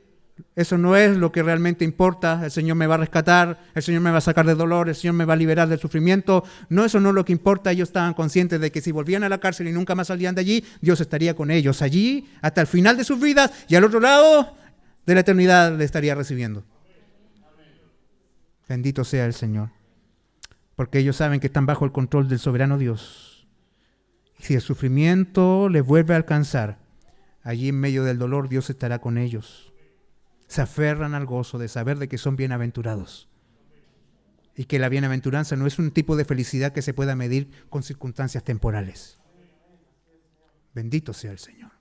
Eso no es lo que realmente importa. El Señor me va a rescatar, el Señor me va a sacar del dolor, el Señor me va a liberar del sufrimiento. No, eso no es lo que importa. Ellos estaban conscientes de que si volvían a la cárcel y nunca más salían de allí, Dios estaría con ellos allí hasta el final de sus vidas y al otro lado de la eternidad le estaría recibiendo. Bendito sea el Señor. Porque ellos saben que están bajo el control del soberano Dios. Y si el sufrimiento les vuelve a alcanzar, allí en medio del dolor Dios estará con ellos. Se aferran al gozo de saber de que son bienaventurados. Y que la bienaventuranza no es un tipo de felicidad que se pueda medir con circunstancias temporales. Bendito sea el Señor.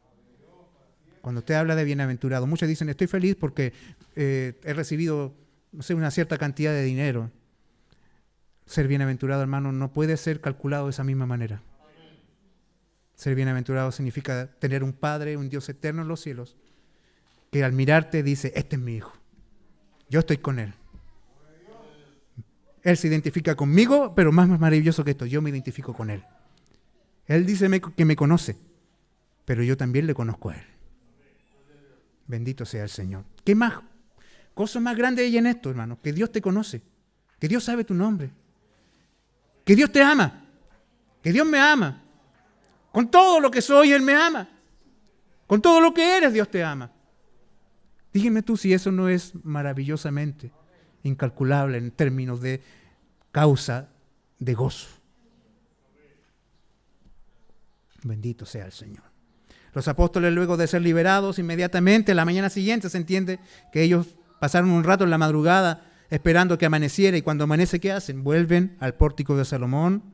Cuando usted habla de bienaventurado, muchos dicen, estoy feliz porque he recibido, no sé, una cierta cantidad de dinero. Ser bienaventurado, hermano, no puede ser calculado de esa misma manera. Ser bienaventurado significa tener un Padre, un Dios eterno en los cielos, que al mirarte dice, este es mi hijo. Yo estoy con él. Él se identifica conmigo, pero más maravilloso que esto, yo me identifico con él. Él dice que me conoce, pero yo también le conozco a él. Bendito sea el Señor. ¿Qué más? Cosa más grande hay en esto, hermano, que Dios te conoce, que Dios sabe tu nombre, que Dios te ama, que Dios me ama. Con todo lo que soy, Él me ama. Con todo lo que eres, Dios te ama. Dígame tú si eso no es maravillosamente incalculable en términos de causa de gozo. Bendito sea el Señor. Los apóstoles, luego de ser liberados, inmediatamente, la mañana siguiente, se entiende que ellos pasaron un rato en la madrugada esperando que amaneciera, y cuando amanece, ¿qué hacen? Vuelven al pórtico de Salomón,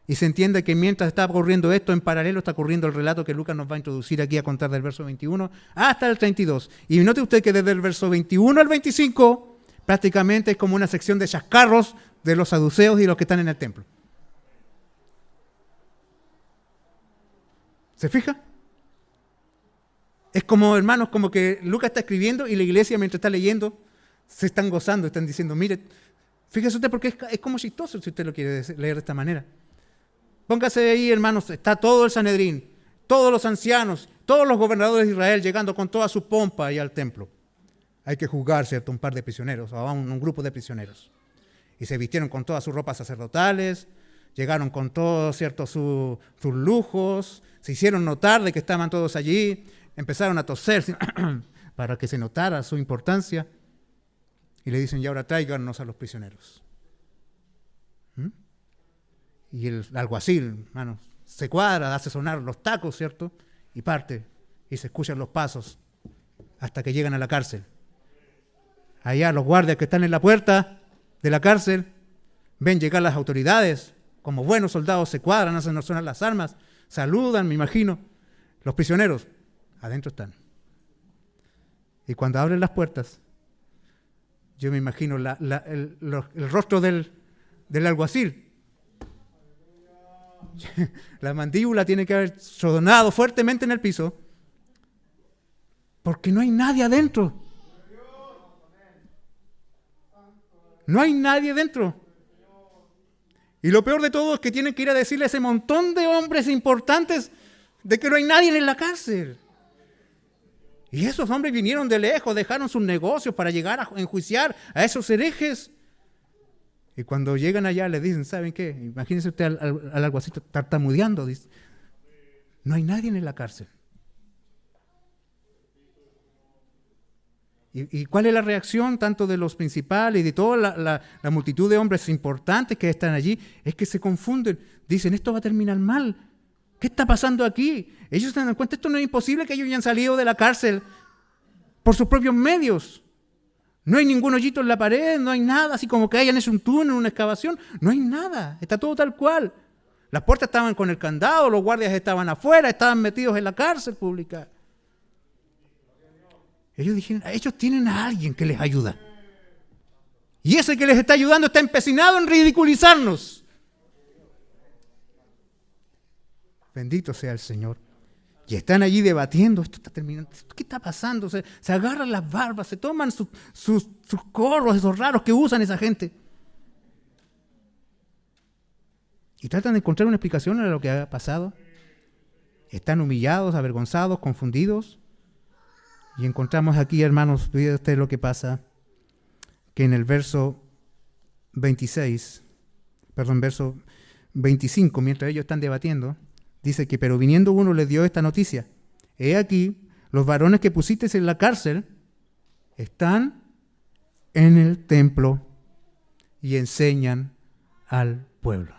y se entiende que mientras está ocurriendo esto, en paralelo está ocurriendo el relato que Lucas nos va a introducir aquí a contar del verso 21 hasta el 32. Y note usted que desde el verso 21 al 25, prácticamente es como una sección de chascarros de los saduceos y los que están en el templo. ¿Se fija? Es como, hermanos, como que Lucas está escribiendo y la iglesia, mientras está leyendo, se están gozando, están diciendo, mire, fíjese usted, porque es como chistoso si usted lo quiere leer de esta manera. Póngase ahí, hermanos, está todo el Sanedrín, todos los ancianos, todos los gobernadores de Israel llegando con toda su pompa ahí al templo. Hay que juzgar, ¿cierto?, un par de prisioneros, o un grupo de prisioneros. Y se vistieron con todas sus ropas sacerdotales, llegaron con todos, ¿cierto?, sus lujos, se hicieron notar de que estaban todos allí, empezaron a toser para que se notara su importancia, y le dicen, y ahora tráiganos a los prisioneros. Y el alguacil, hermano, se cuadra, hace sonar los tacos, ¿cierto? Y parte, y se escuchan los pasos hasta que llegan a la cárcel. Allá los guardias que están en la puerta de la cárcel ven llegar las autoridades, como buenos soldados se cuadran, hacen sonar las armas, saludan, me imagino. Los prisioneros, adentro están. Y cuando abren las puertas, yo me imagino el rostro del alguacil. La mandíbula tiene que haber sonado fuertemente en el piso, porque no hay nadie adentro. No hay nadie dentro. Y lo peor de todo es que tienen que ir a decirle a ese montón de hombres importantes de que no hay nadie en la cárcel. Y esos hombres vinieron de lejos, dejaron sus negocios para llegar a enjuiciar a esos herejes. Y cuando llegan allá les dicen, ¿saben qué? Imagínense usted al alguacil tartamudeando. Dice, no hay nadie en la cárcel. ¿Y cuál es la reacción tanto de los principales y de toda la multitud de hombres importantes que están allí? Es que se confunden. Dicen, esto va a terminar mal. ¿Qué está pasando aquí? Ellos se dan cuenta, esto no es imposible que ellos hayan salido de la cárcel por sus propios medios. No hay ningún hoyito en la pared, no hay nada, así como que hayan hecho un túnel, una excavación. No hay nada, está todo tal cual. Las puertas estaban con el candado, los guardias estaban afuera, estaban metidos en la cárcel pública. Ellos dijeron, ellos tienen a alguien que les ayuda. Y ese que les está ayudando está empecinado en ridiculizarnos. Bendito sea el Señor. Y están allí debatiendo, esto está terminando, ¿qué está pasando? Se agarran las barbas, se toman sus corros, esos raros que usan esa gente. Y tratan de encontrar una explicación a lo que ha pasado. Están humillados, avergonzados, confundidos. Y encontramos aquí, hermanos, vean ustedes lo que pasa, que en el verso 25, mientras ellos están debatiendo, dice que, pero viniendo uno les dio esta noticia. He aquí, los varones que pusisteis en la cárcel están en el templo y enseñan al pueblo.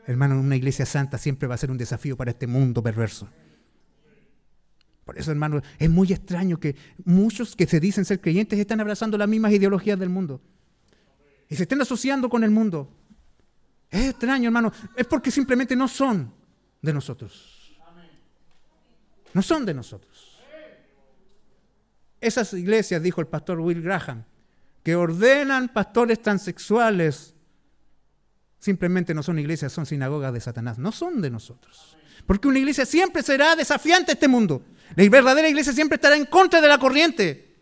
Hermano, una iglesia santa siempre va a ser un desafío para este mundo perverso. Por eso, hermano, es muy extraño que muchos que se dicen ser creyentes están abrazando las mismas ideologías del mundo y se estén asociando con el mundo. Es extraño, hermano. Es porque simplemente no son de nosotros. No son de nosotros. Esas iglesias, dijo el pastor Will Graham, que ordenan pastores transexuales, simplemente no son iglesias, son sinagogas de Satanás. No son de nosotros. Porque una iglesia siempre será desafiante a este mundo. La verdadera iglesia siempre estará en contra de la corriente.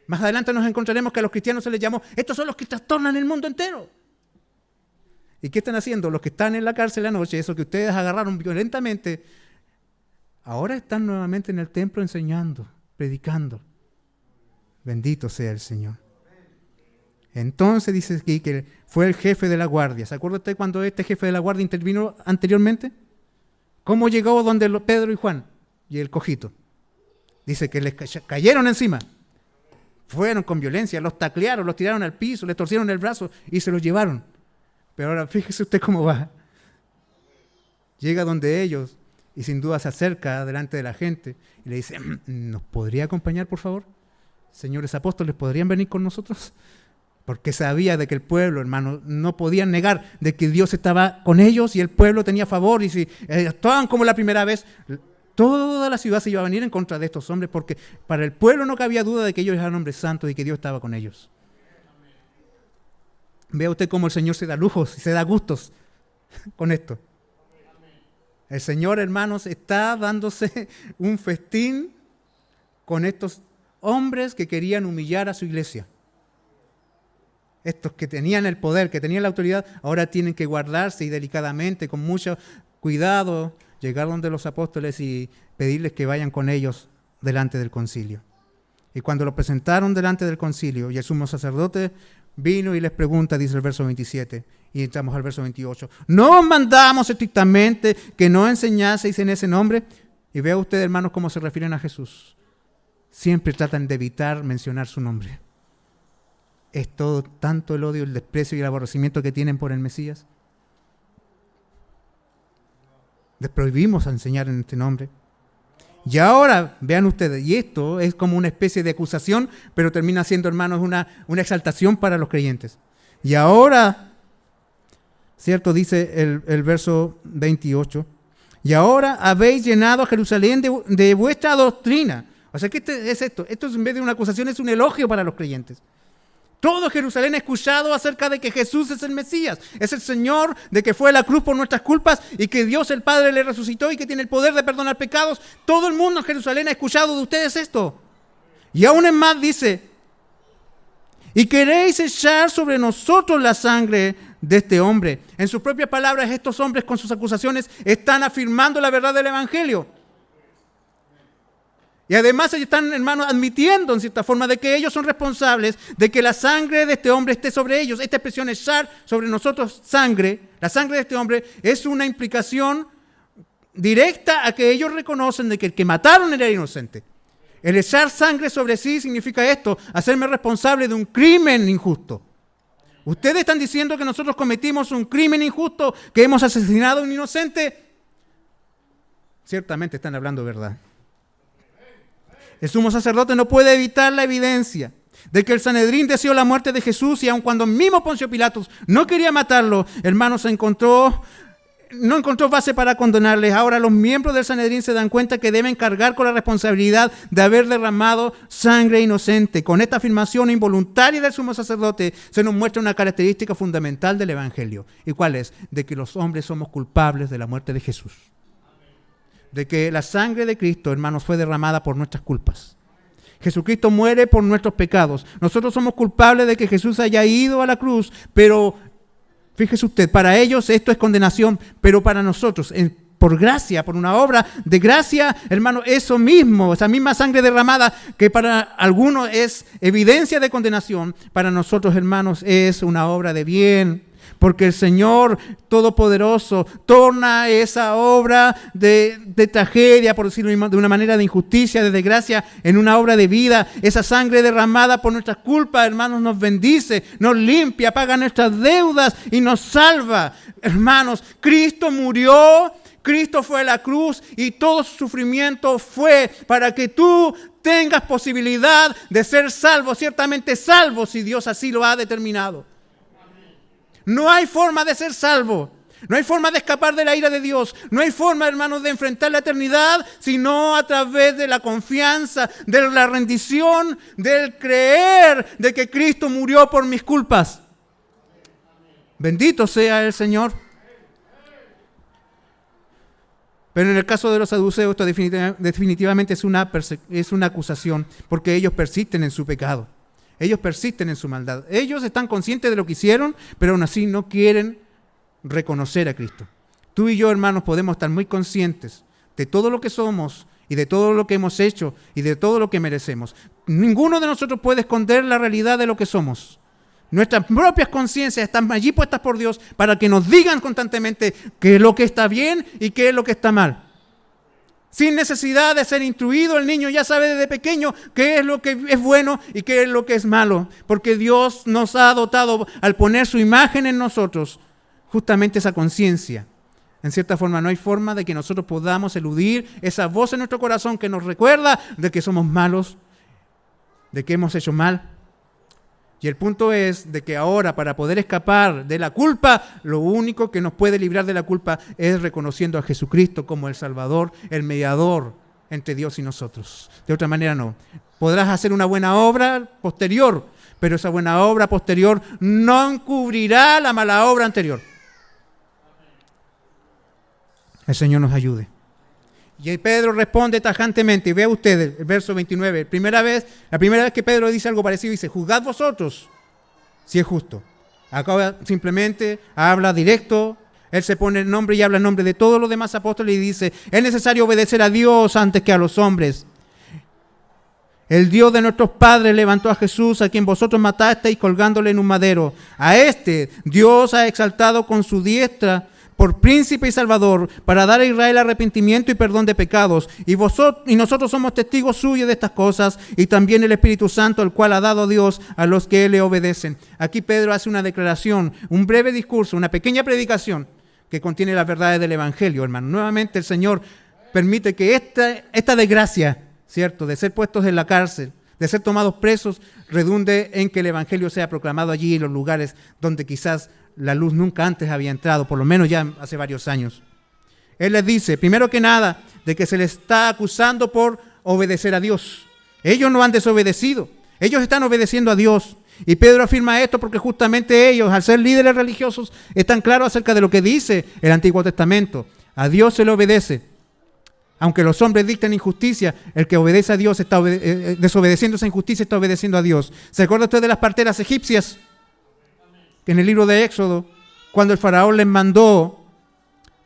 Más adelante nos encontraremos que a los cristianos se les llamó, estos son los que trastornan el mundo entero. ¿Y qué están haciendo? Los que están en la cárcel anoche, eso que ustedes agarraron violentamente, ahora están nuevamente en el templo enseñando, predicando. Bendito sea el Señor. Entonces dice aquí que fue el jefe de la guardia. ¿Se acuerda usted cuando este jefe de la guardia intervino anteriormente? ¿Cómo llegó donde Pedro y Juan y el cojito? Dice que les cayeron encima. Fueron con violencia, los taclearon, los tiraron al piso, les torcieron el brazo y se los llevaron. Pero ahora fíjese usted cómo va. Llega donde ellos y sin duda se acerca delante de la gente y le dice, ¿nos podría acompañar, por favor? Señores apóstoles, ¿podrían venir con nosotros? Porque sabía de que el pueblo, hermano, no podían negar de que Dios estaba con ellos y el pueblo tenía favor. Y si actuaban como la primera vez, toda la ciudad se iba a venir en contra de estos hombres, porque para el pueblo no cabía duda de que ellos eran hombres santos y que Dios estaba con ellos. Vea usted cómo el Señor se da lujos y se da gustos con esto. El Señor, hermanos, está dándose un festín con estos hombres que querían humillar a su iglesia. Estos que tenían el poder, que tenían la autoridad, ahora tienen que guardarse y delicadamente, con mucho cuidado, llegar donde los apóstoles y pedirles que vayan con ellos delante del concilio. Y cuando lo presentaron delante del concilio, y el sumo sacerdote vino y les pregunta, dice el verso 27, y entramos al verso 28, ¿no os mandamos estrictamente que no enseñaseis en ese nombre? Y vea usted, hermanos, cómo se refieren a Jesús. Siempre tratan de evitar mencionar su nombre. ¿Es todo tanto el odio, el desprecio y el aborrecimiento que tienen por el Mesías? Les prohibimos enseñar en este nombre. Y ahora, vean ustedes, y esto es como una especie de acusación, pero termina siendo, hermanos, una exaltación para los creyentes. Y ahora, ¿cierto? Dice el verso 28, y ahora habéis llenado a Jerusalén de vuestra doctrina. O sea, ¿qué es esto? Esto en vez de una acusación es un elogio para los creyentes. Todo Jerusalén ha escuchado acerca de que Jesús es el Mesías, es el Señor, de que fue a la cruz por nuestras culpas y que Dios el Padre le resucitó y que tiene el poder de perdonar pecados. Todo el mundo en Jerusalén ha escuchado de ustedes esto. Y aún en más dice, y queréis echar sobre nosotros la sangre de este hombre. En sus propias palabras, estos hombres con sus acusaciones están afirmando la verdad del Evangelio. Y además ellos están, hermanos, admitiendo en cierta forma de que ellos son responsables de que la sangre de este hombre esté sobre ellos. Esta expresión, echar sobre nosotros sangre, la sangre de este hombre, es una implicación directa a que ellos reconocen de que el que mataron era inocente. El echar sangre sobre sí significa esto, hacerme responsable de un crimen injusto. Ustedes están diciendo que nosotros cometimos un crimen injusto, que hemos asesinado a un inocente. Ciertamente están hablando verdad. El sumo sacerdote no puede evitar la evidencia de que el Sanedrín deseó la muerte de Jesús y aun cuando mismo Poncio Pilatos no quería matarlo, hermanos, no encontró base para condenarles. Ahora los miembros del Sanedrín se dan cuenta que deben cargar con la responsabilidad de haber derramado sangre inocente. Con esta afirmación involuntaria del sumo sacerdote se nos muestra una característica fundamental del Evangelio. ¿Y cuál es? De que los hombres somos culpables de la muerte de Jesús. De que la sangre de Cristo, hermanos, fue derramada por nuestras culpas. Jesucristo muere por nuestros pecados. Nosotros somos culpables de que Jesús haya ido a la cruz, pero fíjese usted, para ellos esto es condenación, pero para nosotros, por gracia, por una obra de gracia, hermano, eso mismo, esa misma sangre derramada que para algunos es evidencia de condenación, para nosotros, hermanos, es una obra de bien. Porque el Señor Todopoderoso torna esa obra de tragedia, por decirlo de una manera, de injusticia, de desgracia, en una obra de vida. Esa sangre derramada por nuestras culpas, hermanos, nos bendice, nos limpia, paga nuestras deudas y nos salva. Hermanos, Cristo murió Cristo fue a la cruz y todo su sufrimiento fue para que tú tengas posibilidad de ser salvo, ciertamente salvo si Dios así lo ha determinado. No hay forma de ser salvo. No hay forma de escapar de la ira de Dios. No hay forma, hermanos, de enfrentar la eternidad, sino a través de la confianza, de la rendición, del creer de que Cristo murió por mis culpas. Bendito sea el Señor. Pero en el caso de los saduceos, esto definitivamente es una acusación, porque ellos persisten en su pecado. Ellos persisten en su maldad. Ellos están conscientes de lo que hicieron, pero aún así no quieren reconocer a Cristo. Tú y yo, hermanos, podemos estar muy conscientes de todo lo que somos y de todo lo que hemos hecho y de todo lo que merecemos. Ninguno de nosotros puede esconder la realidad de lo que somos. Nuestras propias conciencias están allí puestas por Dios para que nos digan constantemente qué es lo que está bien y qué es lo que está mal. Sin necesidad de ser instruido, el niño ya sabe desde pequeño qué es lo que es bueno y qué es lo que es malo. Porque Dios nos ha dotado, al poner su imagen en nosotros, justamente esa conciencia. En cierta forma, no hay forma de que nosotros podamos eludir esa voz en nuestro corazón que nos recuerda de que somos malos, de que hemos hecho mal. Y el punto es de que ahora, para poder escapar de la culpa, lo único que nos puede librar de la culpa es reconociendo a Jesucristo como el Salvador, el mediador entre Dios y nosotros. De otra manera no. Podrás hacer una buena obra posterior, pero esa buena obra posterior no encubrirá la mala obra anterior. El Señor nos ayude. Y Pedro responde tajantemente, y vea usted el verso 29, la primera vez que Pedro dice algo parecido, dice, juzgad vosotros si es justo. Acá simplemente habla directo, él se pone el nombre y habla en nombre de todos los demás apóstoles y dice, es necesario obedecer a Dios antes que a los hombres. El Dios de nuestros padres levantó a Jesús, a quien vosotros matasteis colgándole en un madero. A este Dios ha exaltado con su diestra por príncipe y salvador, para dar a Israel arrepentimiento y perdón de pecados. Y nosotros somos testigos suyos de estas cosas, y también el Espíritu Santo, el cual ha dado Dios a los que le obedecen. Aquí Pedro hace una declaración, un breve discurso, una pequeña predicación que contiene las verdades del Evangelio, hermano. Nuevamente el Señor permite que esta desgracia, ¿cierto?, de ser puestos en la cárcel, de ser tomados presos, redunde en que el Evangelio sea proclamado allí en los lugares donde quizás la luz nunca antes había entrado, por lo menos ya hace varios años. Él les dice, primero que nada, de que se les está acusando por obedecer a Dios. Ellos no han desobedecido, ellos están obedeciendo a Dios. Y Pedro afirma esto porque justamente ellos, al ser líderes religiosos, están claros acerca de lo que dice el Antiguo Testamento. A Dios se le obedece. Aunque los hombres dicten injusticia, el que obedece a Dios está desobedeciendo esa injusticia, está obedeciendo a Dios. ¿Se acuerda usted de las parteras egipcias? En el libro de Éxodo, cuando el faraón les mandó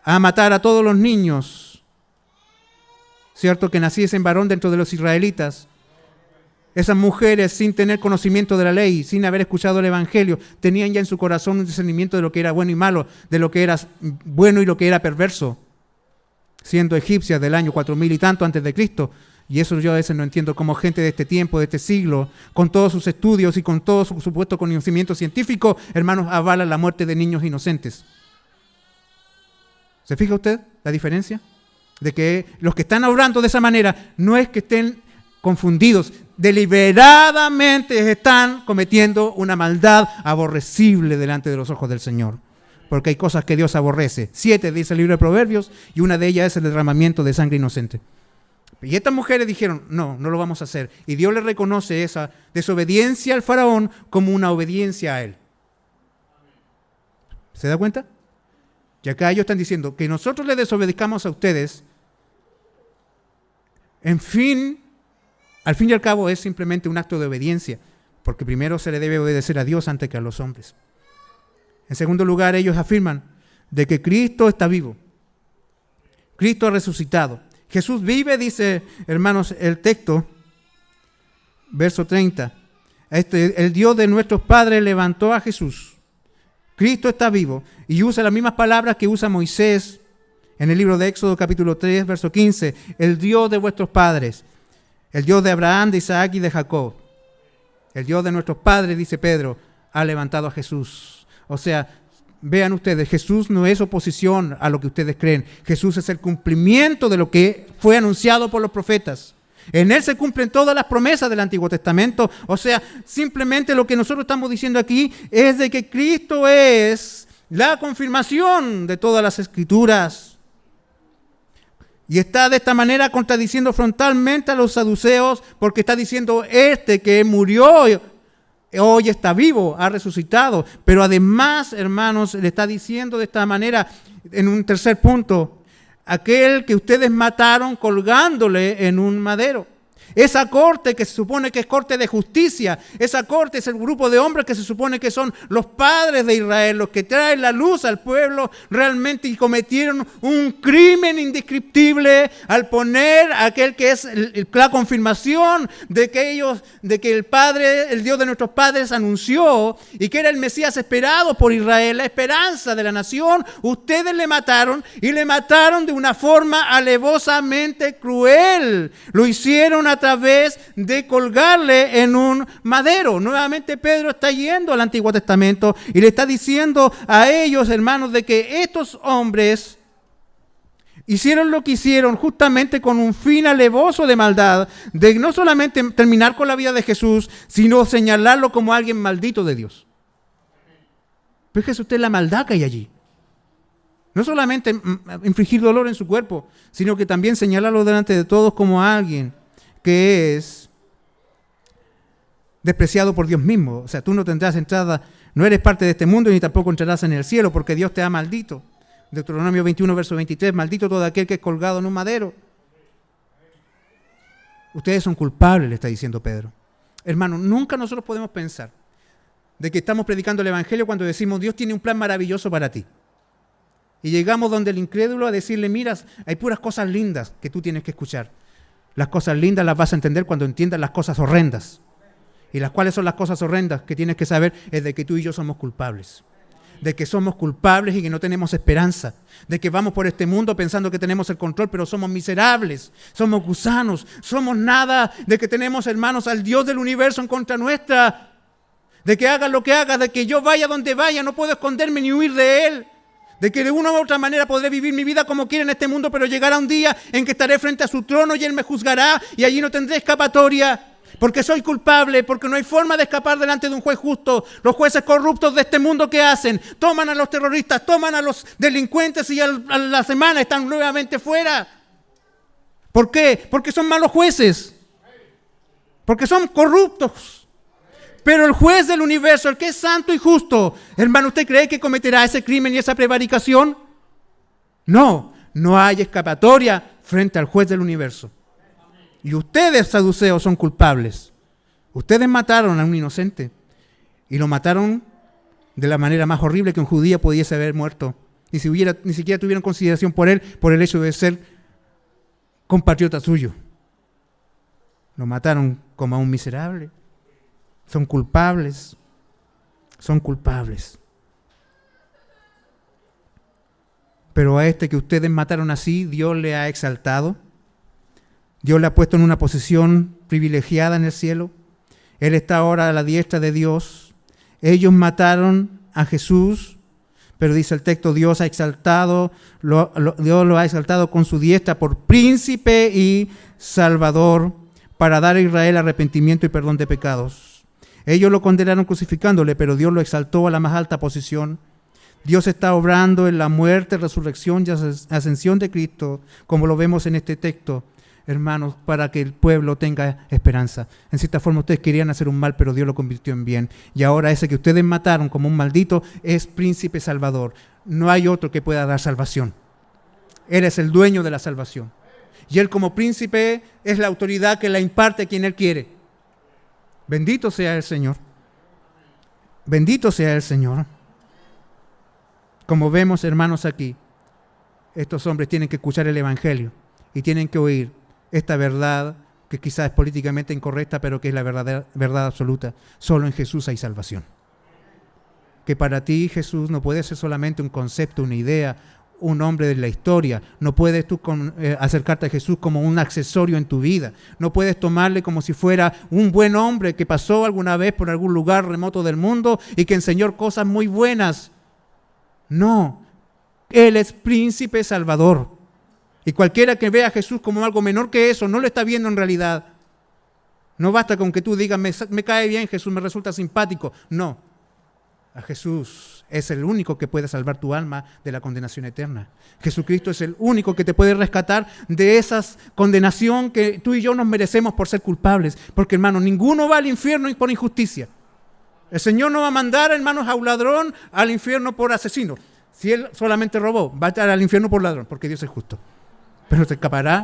a matar a todos los niños, ¿cierto?, que naciesen varón dentro de los israelitas. Esas mujeres, sin tener conocimiento de la ley, sin haber escuchado el Evangelio, tenían ya en su corazón un discernimiento de lo que era bueno y malo, de lo que era bueno y lo que era perverso, siendo egipcias del año 4000 y tanto antes de Cristo. Y eso yo a veces no entiendo cómo gente de este tiempo, de este siglo, con todos sus estudios y con todo su supuesto conocimiento científico, hermanos, avala la muerte de niños inocentes. ¿Se fija usted la diferencia? De que los que están obrando de esa manera no es que estén confundidos, deliberadamente están cometiendo una maldad aborrecible delante de los ojos del Señor. Porque hay cosas que Dios aborrece. 7 dice el libro de Proverbios, y una de ellas es el derramamiento de sangre inocente. Y estas mujeres dijeron, no lo vamos a hacer. Y Dios le reconoce esa desobediencia al faraón como una obediencia a él. ¿Se da cuenta? Y acá ellos están diciendo que nosotros le desobedezcamos a ustedes, al fin y al cabo es simplemente un acto de obediencia, porque primero se le debe obedecer a Dios antes que a los hombres. En segundo lugar, ellos afirman de que Cristo está vivo. Cristo ha resucitado. Jesús vive, dice, hermanos, el texto, verso 30. El Dios de nuestros padres levantó a Jesús. Cristo está vivo. Y usa las mismas palabras que usa Moisés en el libro de Éxodo capítulo 3, verso 15. El Dios de vuestros padres. El Dios de Abraham, de Isaac y de Jacob. El Dios de nuestros padres, dice Pedro, ha levantado a Jesús. O sea, vean ustedes, Jesús no es oposición a lo que ustedes creen. Jesús es el cumplimiento de lo que fue anunciado por los profetas. En Él se cumplen todas las promesas del Antiguo Testamento. O sea, simplemente lo que nosotros estamos diciendo aquí es de que Cristo es la confirmación de todas las Escrituras. Y está de esta manera contradiciendo frontalmente a los saduceos, porque está diciendo que murió, hoy está vivo, ha resucitado. Pero además, hermanos, le está diciendo de esta manera, en un tercer punto, aquel que ustedes mataron colgándole en un madero. Esa corte que se supone que es corte de justicia, esa corte es el grupo de hombres que se supone que son los padres de Israel, los que traen la luz al pueblo realmente, y cometieron un crimen indescriptible al poner a aquel que es la confirmación de que el Padre, el Dios de nuestros padres anunció y que era el Mesías esperado por Israel, la esperanza de la nación. Ustedes le mataron, y le mataron de una forma alevosamente cruel. Lo hicieron a través de colgarle en un madero. Nuevamente Pedro está yendo al Antiguo Testamento y le está diciendo a ellos, hermanos, de que estos hombres hicieron lo que hicieron justamente con un fin alevoso de maldad, de no solamente terminar con la vida de Jesús, sino señalarlo como alguien maldito de Dios. Fíjese usted la maldad que hay allí. No solamente infligir dolor en su cuerpo, sino que también señalarlo delante de todos como alguien que es despreciado por Dios mismo. O sea, tú no tendrás entrada, no eres parte de este mundo, ni tampoco entrarás en el cielo, porque Dios te ha maldito. Deuteronomio 21, verso 23, maldito todo aquel que es colgado en un madero. Ustedes son culpables, le está diciendo Pedro. Hermano, nunca nosotros podemos pensar de que estamos predicando el Evangelio cuando decimos Dios tiene un plan maravilloso para ti. Y llegamos donde el incrédulo a decirle, mira, hay puras cosas lindas que tú tienes que escuchar. Las cosas lindas las vas a entender cuando entiendas las cosas horrendas. ¿Y las cuáles son las cosas horrendas que tienes que saber? Es de que tú y yo somos culpables. De que somos culpables y que no tenemos esperanza. De que vamos por este mundo pensando que tenemos el control, pero somos miserables. Somos gusanos. Somos nada. De que tenemos, hermanos, al Dios del universo en contra nuestra. De que hagas lo que hagas, de que yo vaya donde vaya, no puedo esconderme ni huir de Él. De que de una u otra manera podré vivir mi vida como quiera en este mundo, pero llegará un día en que estaré frente a su trono y Él me juzgará y allí no tendré escapatoria, porque soy culpable, porque no hay forma de escapar delante de un juez justo. Los jueces corruptos de este mundo, ¿qué hacen? Toman a los terroristas, toman a los delincuentes y a la semana están nuevamente fuera. ¿Por qué? Porque son malos jueces, porque son corruptos. Pero el juez del universo, el que es santo y justo, hermano, ¿usted cree que cometerá ese crimen y esa prevaricación? No, no hay escapatoria frente al juez del universo. Y ustedes, saduceos, son culpables. Ustedes mataron a un inocente y lo mataron de la manera más horrible que un judío pudiese haber muerto. Ni siquiera tuvieron consideración por él, por el hecho de ser compatriota suyo. Lo mataron como a un miserable. Son culpables. Son culpables. Pero a este que ustedes mataron así, Dios le ha exaltado. Dios le ha puesto en una posición privilegiada en el cielo. Él está ahora a la diestra de Dios. Ellos mataron a Jesús, pero dice el texto, Dios ha exaltado, Dios lo ha exaltado con su diestra por príncipe y salvador, para dar a Israel arrepentimiento y perdón de pecados. Ellos lo condenaron crucificándole, pero Dios lo exaltó a la más alta posición. Dios está obrando en la muerte, resurrección y ascensión de Cristo, como lo vemos en este texto, hermanos, para que el pueblo tenga esperanza. En cierta forma ustedes querían hacer un mal, pero Dios lo convirtió en bien. Y ahora ese que ustedes mataron como un maldito es príncipe salvador. No hay otro que pueda dar salvación. Él es el dueño de la salvación. Y Él como príncipe es la autoridad que la imparte a quien Él quiere. Bendito sea el Señor. Bendito sea el Señor. Como vemos, hermanos, aquí, estos hombres tienen que escuchar el Evangelio y tienen que oír esta verdad que quizás es políticamente incorrecta, pero que es la verdad absoluta. Solo en Jesús hay salvación. Que para ti Jesús no puede ser solamente un concepto, una idea, un hombre de la historia. No puedes tú acercarte a Jesús como un accesorio en tu vida. No puedes tomarle como si fuera un buen hombre que pasó alguna vez por algún lugar remoto del mundo y que enseñó cosas muy buenas. No, Él es príncipe salvador. Y cualquiera que vea a Jesús como algo menor que eso, no lo está viendo en realidad. No basta con que tú digas, me cae bien Jesús, me resulta simpático. No, a Jesús es el único que puede salvar tu alma de la condenación eterna. Jesucristo es el único que te puede rescatar de esa condenación que tú y yo nos merecemos por ser culpables. Porque, hermano, ninguno va al infierno por injusticia. El Señor no va a mandar, hermanos, a un ladrón al infierno por asesino. Si él solamente robó, va a estar al infierno por ladrón, porque Dios es justo. Pero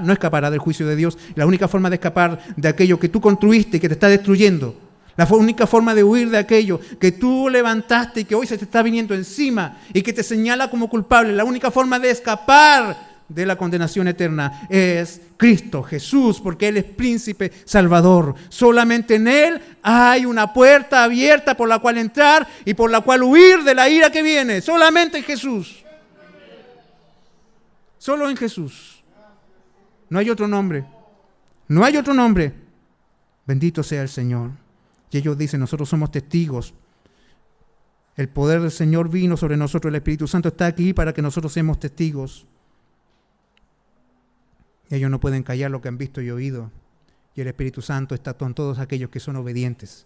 no escapará del juicio de Dios. La única forma de escapar de aquello que tú construiste y que te está destruyendo, la única forma de huir de aquello que tú levantaste y que hoy se te está viniendo encima y que te señala como culpable, la única forma de escapar de la condenación eterna es Cristo Jesús, porque Él es príncipe salvador. Solamente en Él hay una puerta abierta por la cual entrar y por la cual huir de la ira que viene. Solamente en Jesús. Solo en Jesús. No hay otro nombre. No hay otro nombre. Bendito sea el Señor. Y ellos dicen, nosotros somos testigos. El poder del Señor vino sobre nosotros. El Espíritu Santo está aquí para que nosotros seamos testigos. Ellos no pueden callar lo que han visto y oído. Y el Espíritu Santo está con todos aquellos que son obedientes.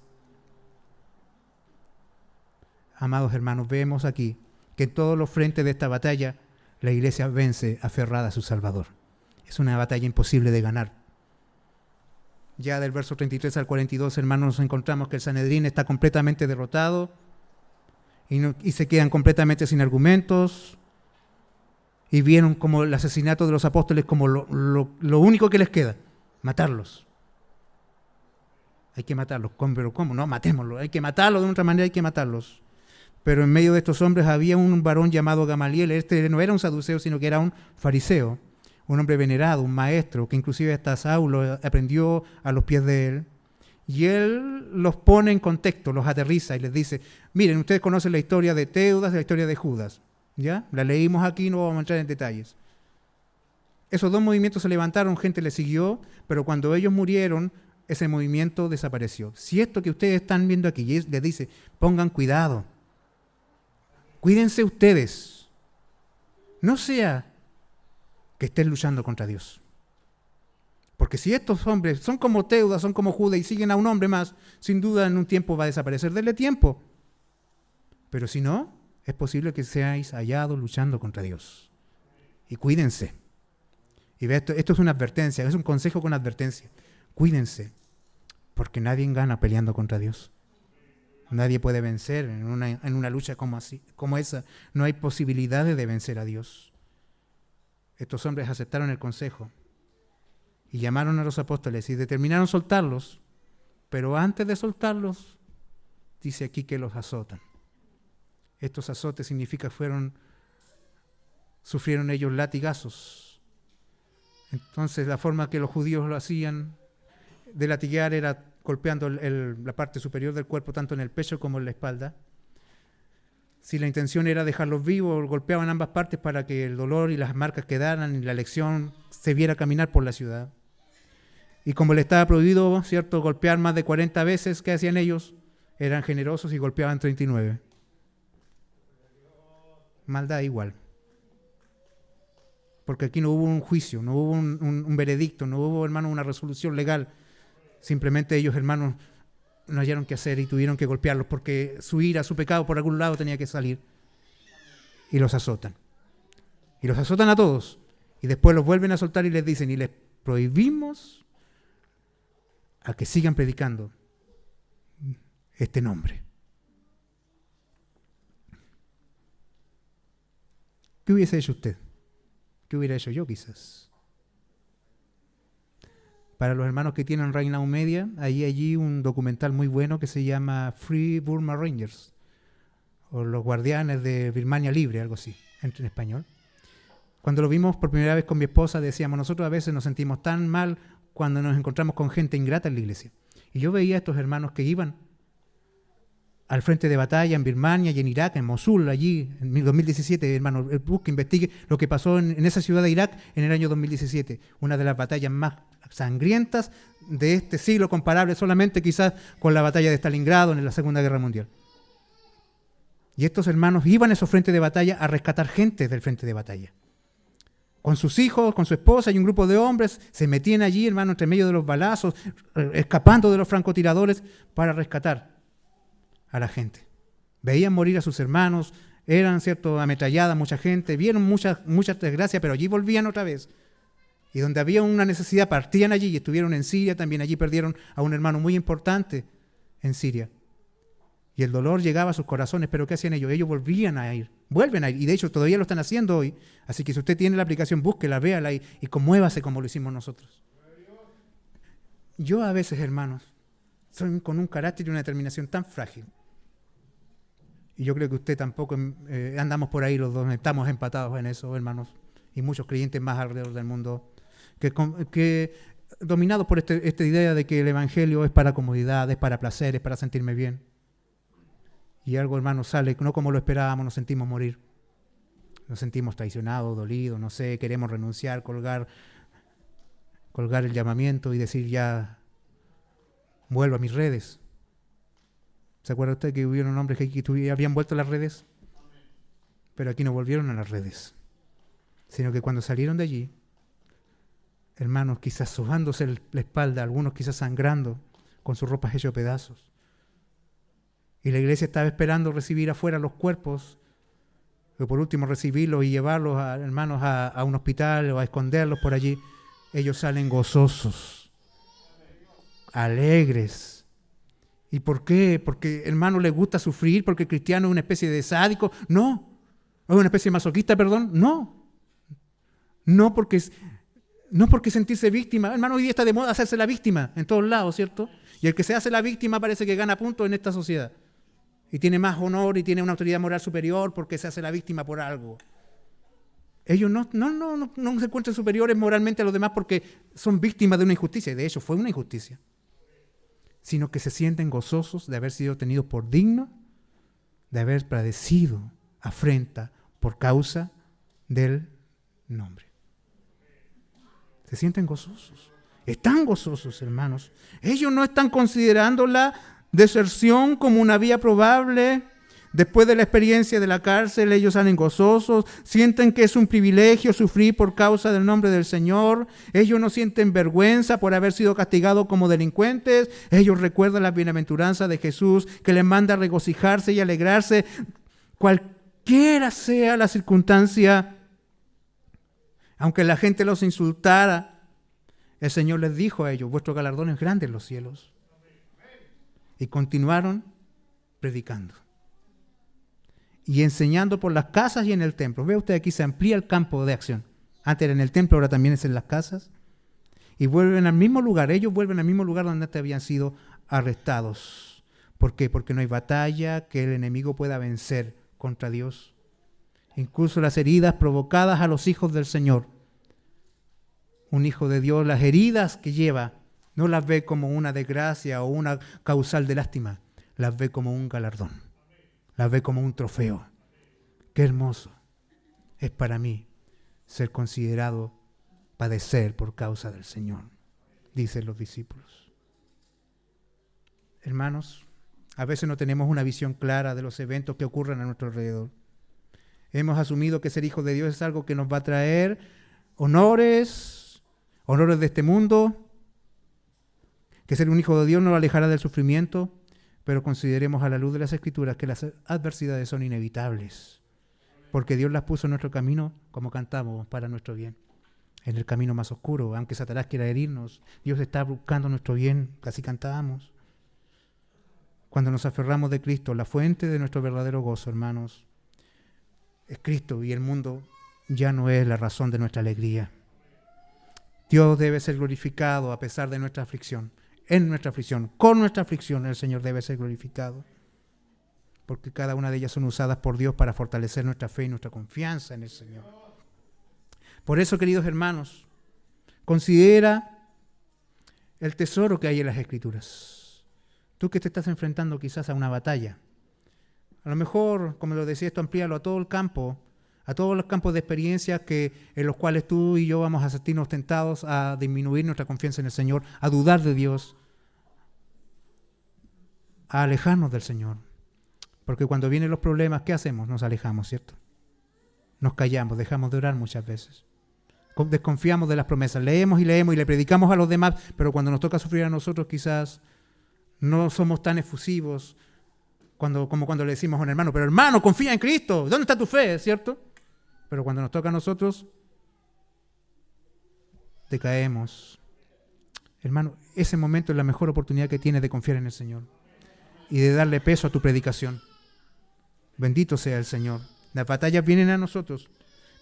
Amados hermanos, vemos aquí que en todos los frentes de esta batalla la iglesia vence aferrada a su Salvador. Es una batalla imposible de ganar. Ya del verso 33 al 42, hermanos, nos encontramos que el Sanedrín está completamente derrotado y se quedan completamente sin argumentos y vieron como el asesinato de los apóstoles como lo único que les queda, matarlos. Hay que matarlos. ¿Pero cómo? No, matémoslos. Hay que matarlos, de otra manera hay que matarlos. Pero en medio de estos hombres había un varón llamado Gamaliel. Este no era un saduceo, sino que era un fariseo. Un hombre venerado, un maestro, que inclusive hasta Saulo aprendió a los pies de él. Y él los pone en contexto, los aterriza y les dice, miren, ustedes conocen la historia de Teudas y la historia de Judas. ¿Ya? La leímos aquí, no vamos a entrar en detalles. Esos dos movimientos se levantaron, gente le siguió, pero cuando ellos murieron, ese movimiento desapareció. Si esto que ustedes están viendo aquí les dice, pongan cuidado, cuídense ustedes, no sea que estén luchando contra Dios. Porque si estos hombres son como Teudas, son como Judas y siguen a un hombre más, sin duda en un tiempo va a desaparecer. Denle tiempo. Pero si no, es posible que seáis hallados luchando contra Dios. Y cuídense. Y ve, esto es una advertencia, es un consejo con advertencia. Cuídense, porque nadie gana peleando contra Dios. Nadie puede vencer en una lucha como esa. No hay posibilidades de vencer a Dios. Estos hombres aceptaron el consejo y llamaron a los apóstoles y determinaron soltarlos, pero antes de soltarlos, dice aquí que los azotan. Estos azotes significa que sufrieron ellos latigazos. Entonces la forma que los judíos lo hacían de latigar era golpeando la parte superior del cuerpo, tanto en el pecho como en la espalda. Si la intención era dejarlos vivos, golpeaban ambas partes para que el dolor y las marcas quedaran y la lección se viera caminar por la ciudad. Y como le estaba prohibido, ¿cierto?, golpear más de 40 veces, ¿qué hacían ellos? Eran generosos y golpeaban 39. Maldad igual. Porque aquí no hubo un juicio, no hubo un veredicto, no hubo, hermanos, una resolución legal. Simplemente ellos, hermanos, no hallaron qué hacer y tuvieron que golpearlos porque su ira, su pecado por algún lado tenía que salir. Y los azotan. Y los azotan a todos. Y después los vuelven a soltar y les dicen, y les prohibimos a que sigan predicando este nombre. ¿Qué hubiese hecho usted? ¿Qué hubiera hecho yo quizás? Para los hermanos que tienen Right Now Media, hay allí un documental muy bueno que se llama Free Burma Rangers, o Los Guardianes de Birmania Libre, algo así, en español. Cuando lo vimos por primera vez con mi esposa, decíamos, nosotros a veces nos sentimos tan mal cuando nos encontramos con gente ingrata en la iglesia. Y yo veía a estos hermanos que iban al frente de batalla en Birmania y en Irak, en Mosul, allí, en 2017, hermano, busque, investigue lo que pasó en esa ciudad de Irak en el año 2017, una de las batallas más sangrientas de este siglo, comparable solamente quizás con la batalla de Stalingrado en la Segunda Guerra Mundial. Y estos hermanos iban a esos frentes de batalla a rescatar gente del frente de batalla. Con sus hijos, con su esposa y un grupo de hombres, se metían allí, hermano, entre medio de los balazos, escapando de los francotiradores para rescatar a la gente. Veían morir a sus hermanos, eran, cierto, ametralladas mucha gente, vieron muchas desgracias, pero allí volvían otra vez. Y donde había una necesidad, partían allí y estuvieron en Siria, también allí perdieron a un hermano muy importante en Siria. Y el dolor llegaba a sus corazones, pero ¿qué hacían ellos? Ellos vuelven a ir, y de hecho todavía lo están haciendo hoy. Así que si usted tiene la aplicación, búsquela, véala y conmuévase como lo hicimos nosotros. Yo a veces, hermanos, soy con un carácter y una determinación tan frágil. Y yo creo que usted tampoco, andamos por ahí los dos, estamos empatados en eso, hermanos. Y muchos creyentes más alrededor del mundo, que dominados por esta idea de que el evangelio es para comodidad, es para placer, es para sentirme bien. Y algo, hermano, sale, no como lo esperábamos, nos sentimos morir. Nos sentimos traicionados, dolidos, no sé, queremos renunciar, colgar el llamamiento y decir ya, vuelvo a mis redes. ¿Se acuerda usted que hubieron hombres que habían vuelto a las redes? Pero aquí no volvieron a las redes, sino que cuando salieron de allí, hermanos, quizás sojándose la espalda, algunos quizás sangrando, con sus ropas hechas pedazos. Y la iglesia estaba esperando recibir afuera los cuerpos, o por último recibirlos y llevarlos, hermanos, a un hospital o a esconderlos por allí. Ellos salen gozosos, alegres. ¿Y por qué? Porque, hermano, les gusta sufrir, porque el cristiano es una especie de sádico. No. ¿Es una especie de masoquista, perdón? No. No porque sentirse víctima. Hermano, hoy día está de moda hacerse la víctima en todos lados, ¿cierto? Y el que se hace la víctima parece que gana puntos en esta sociedad. Y tiene más honor y tiene una autoridad moral superior porque se hace la víctima por algo. Ellos no se encuentran superiores moralmente a los demás porque son víctimas de una injusticia. Y de hecho fue una injusticia. Sino que se sienten gozosos de haber sido tenidos por dignos, de haber padecido afrenta por causa del nombre. Se sienten gozosos. Están gozosos, hermanos. Ellos no están considerando la deserción como una vía probable. Después de la experiencia de la cárcel, ellos salen gozosos, sienten que es un privilegio sufrir por causa del nombre del Señor. Ellos no sienten vergüenza por haber sido castigados como delincuentes. Ellos recuerdan la bienaventuranza de Jesús, que les manda a regocijarse y alegrarse, cualquiera sea la circunstancia. Aunque la gente los insultara, el Señor les dijo a ellos: vuestro galardón es grande en los cielos. Y continuaron predicando y enseñando por las casas y en el templo. Ve usted, aquí se amplía el campo de acción. Antes era en el templo, ahora también es en las casas. Y vuelven al mismo lugar. Ellos vuelven al mismo lugar donde antes habían sido arrestados. ¿Por qué? Porque no hay batalla que el enemigo pueda vencer contra Dios. Incluso las heridas provocadas a los hijos del Señor. Un hijo de Dios, las heridas que lleva, no las ve como una desgracia o una causal de lástima. Las ve como un galardón. Las ve como un trofeo. Qué hermoso es para mí ser considerado padecer por causa del Señor, dicen los discípulos. Hermanos, a veces no tenemos una visión clara de los eventos que ocurren a nuestro alrededor. Hemos asumido que ser hijo de Dios es algo que nos va a traer honores de este mundo, que ser un hijo de Dios nos alejará del sufrimiento. Pero consideremos a la luz de las Escrituras que las adversidades son inevitables, porque Dios las puso en nuestro camino, como cantamos, para nuestro bien. En el camino más oscuro, aunque Satanás quiera herirnos, Dios está buscando nuestro bien, así cantábamos. Cuando nos aferramos de Cristo, la fuente de nuestro verdadero gozo, hermanos, es Cristo, y el mundo ya no es la razón de nuestra alegría. Dios debe ser glorificado a pesar de nuestra aflicción. En nuestra aflicción, con nuestra aflicción, el Señor debe ser glorificado. Porque cada una de ellas son usadas por Dios para fortalecer nuestra fe y nuestra confianza en el Señor. Por eso, queridos hermanos, considera el tesoro que hay en las Escrituras. Tú que te estás enfrentando quizás a una batalla. A lo mejor, como lo decía, esto amplíalo a todo el campo, a todos los campos de experiencia en los cuales tú y yo vamos a sentirnos tentados a disminuir nuestra confianza en el Señor, a dudar de Dios, a alejarnos del Señor. Porque cuando vienen los problemas, ¿qué hacemos? Nos alejamos, ¿cierto? Nos callamos, dejamos de orar muchas veces. Desconfiamos de las promesas, leemos y le predicamos a los demás, pero cuando nos toca sufrir a nosotros quizás no somos tan efusivos como cuando le decimos a un hermano, pero hermano, confía en Cristo, ¿dónde está tu fe? ¿Cierto? Pero cuando nos toca a nosotros, decaemos. Hermano, ese momento es la mejor oportunidad que tienes de confiar en el Señor y de darle peso a tu predicación. Bendito sea el Señor. Las batallas vienen a nosotros,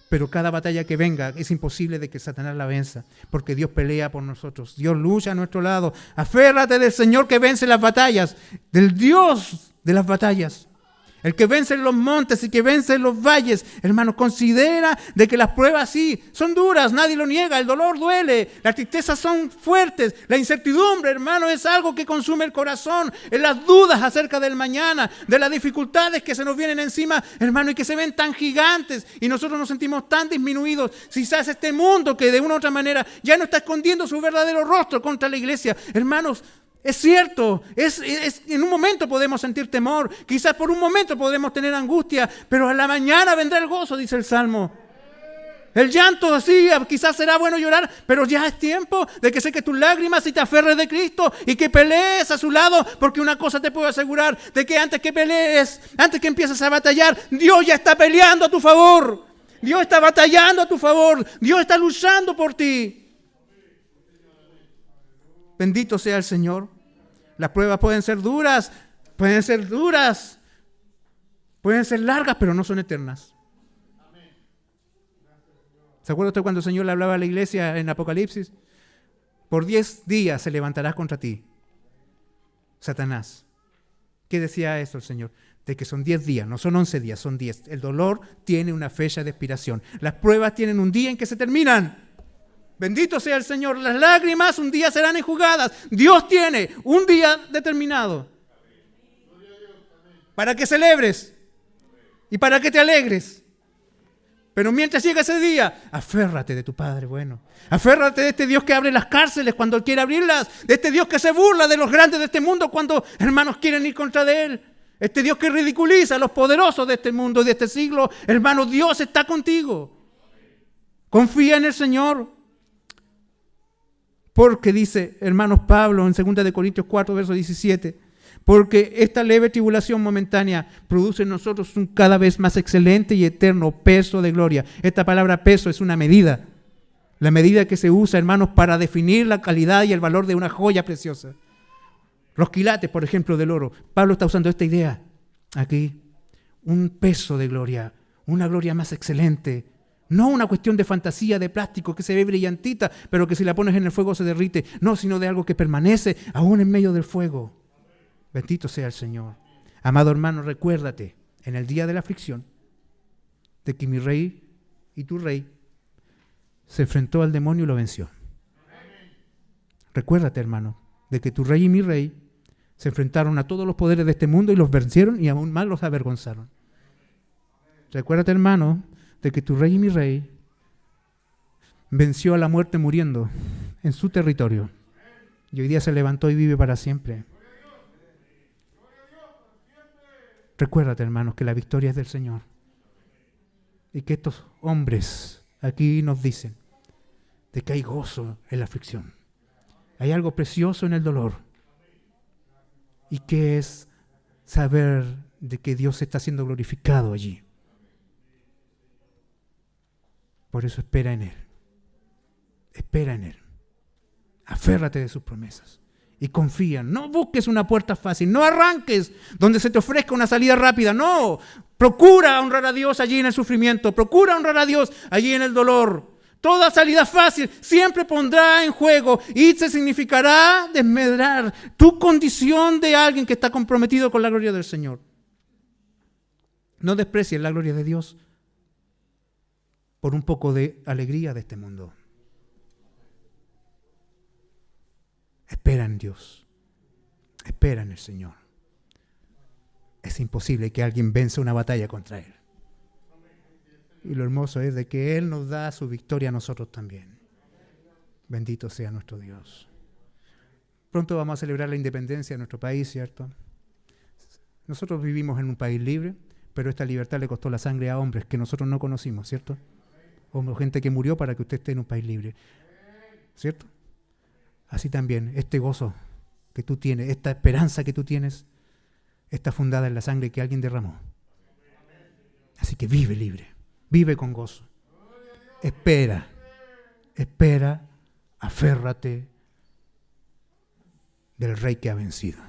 pero cada batalla que venga es imposible de que Satanás la venza, porque Dios pelea por nosotros. Dios lucha a nuestro lado. Aférrate del Señor que vence las batallas, del Dios de las batallas. El que vence en los montes y que vence en los valles. Hermanos, considera de que las pruebas sí son duras, nadie lo niega, el dolor duele, las tristezas son fuertes, la incertidumbre, hermano, es algo que consume el corazón, en las dudas acerca del mañana, de las dificultades que se nos vienen encima, hermano, y que se ven tan gigantes y nosotros nos sentimos tan disminuidos. Quizás este mundo que de una u otra manera ya no está escondiendo su verdadero rostro contra la iglesia, hermanos. Es cierto, en un momento podemos sentir temor, quizás por un momento podremos tener angustia, pero a la mañana vendrá el gozo, dice el Salmo. El llanto, sí, quizás será bueno llorar, pero ya es tiempo de que seques tus lágrimas y te aferres de Cristo y que pelees a su lado, porque una cosa te puedo asegurar, de que antes que pelees, antes que empieces a batallar, Dios ya está peleando a tu favor. Dios está batallando a tu favor, Dios está luchando por ti. Bendito sea el Señor. Las pruebas pueden ser duras, pueden ser largas, pero no son eternas. ¿Se acuerda usted cuando el Señor le hablaba a la iglesia en Apocalipsis? Por 10 días se levantarás contra ti, Satanás. ¿Qué decía eso el Señor? De que son 10 días, no son 11 días, son 10. El dolor tiene una fecha de expiración. Las pruebas tienen un día en que se terminan. Bendito sea el Señor. Las lágrimas un día serán enjugadas. Dios tiene un día determinado para que celebres y para que te alegres. Pero mientras llega ese día, aférrate de tu Padre bueno. Aférrate de este Dios que abre las cárceles cuando Él quiere abrirlas. De este Dios que se burla de los grandes de este mundo cuando hermanos quieren ir contra de Él. Este Dios que ridiculiza a los poderosos de este mundo y de este siglo. Hermano, Dios está contigo. Confía en el Señor. Porque dice, hermanos Pablo, en 2 Corintios 4, verso 17, porque esta leve tribulación momentánea produce en nosotros un cada vez más excelente y eterno peso de gloria. Esta palabra peso es una medida. La medida que se usa, hermanos, para definir la calidad y el valor de una joya preciosa. Los quilates, por ejemplo, del oro. Pablo está usando esta idea aquí. Un peso de gloria, una gloria más excelente. No una cuestión de fantasía, de plástico que se ve brillantita, pero que si la pones en el fuego se derrite. No, sino de algo que permanece aún en medio del fuego. Bendito sea el Señor. Amado hermano, recuérdate en el día de la aflicción de que mi rey y tu rey se enfrentó al demonio y lo venció. Recuérdate, hermano, de que tu rey y mi rey se enfrentaron a todos los poderes de este mundo y los vencieron y aún más los avergonzaron. Recuérdate, hermano, de que tu rey y mi rey venció a la muerte muriendo en su territorio y hoy día se levantó y vive para siempre. Recuérdate, hermanos, que la victoria es del Señor y que estos hombres aquí nos dicen de que hay gozo en la aflicción, hay algo precioso en el dolor y que es saber de que Dios está siendo glorificado allí. Por eso espera en Él. Espera en Él. Aférrate de sus promesas. Y confía. No busques una puerta fácil. No arranques donde se te ofrezca una salida rápida. No. Procura honrar a Dios allí en el sufrimiento. Procura honrar a Dios allí en el dolor. Toda salida fácil siempre pondrá en juego y se significará desmedrar tu condición de alguien que está comprometido con la gloria del Señor. No desprecies la gloria de Dios por un poco de alegría de este mundo. Espera en Dios. Espera en el Señor. Es imposible que alguien venza una batalla contra Él. Y lo hermoso es de que Él nos da su victoria a nosotros también. Bendito sea nuestro Dios. Pronto vamos a celebrar la independencia de nuestro país, ¿cierto? Nosotros vivimos en un país libre, pero esta libertad le costó la sangre a hombres que nosotros no conocimos, ¿cierto? Gente que murió para que usted esté en un país libre, ¿cierto? Así también, este gozo que tú tienes, esta esperanza que tú tienes, está fundada en la sangre que alguien derramó. Así que vive libre, vive con gozo. Espera, aférrate del Rey que ha vencido.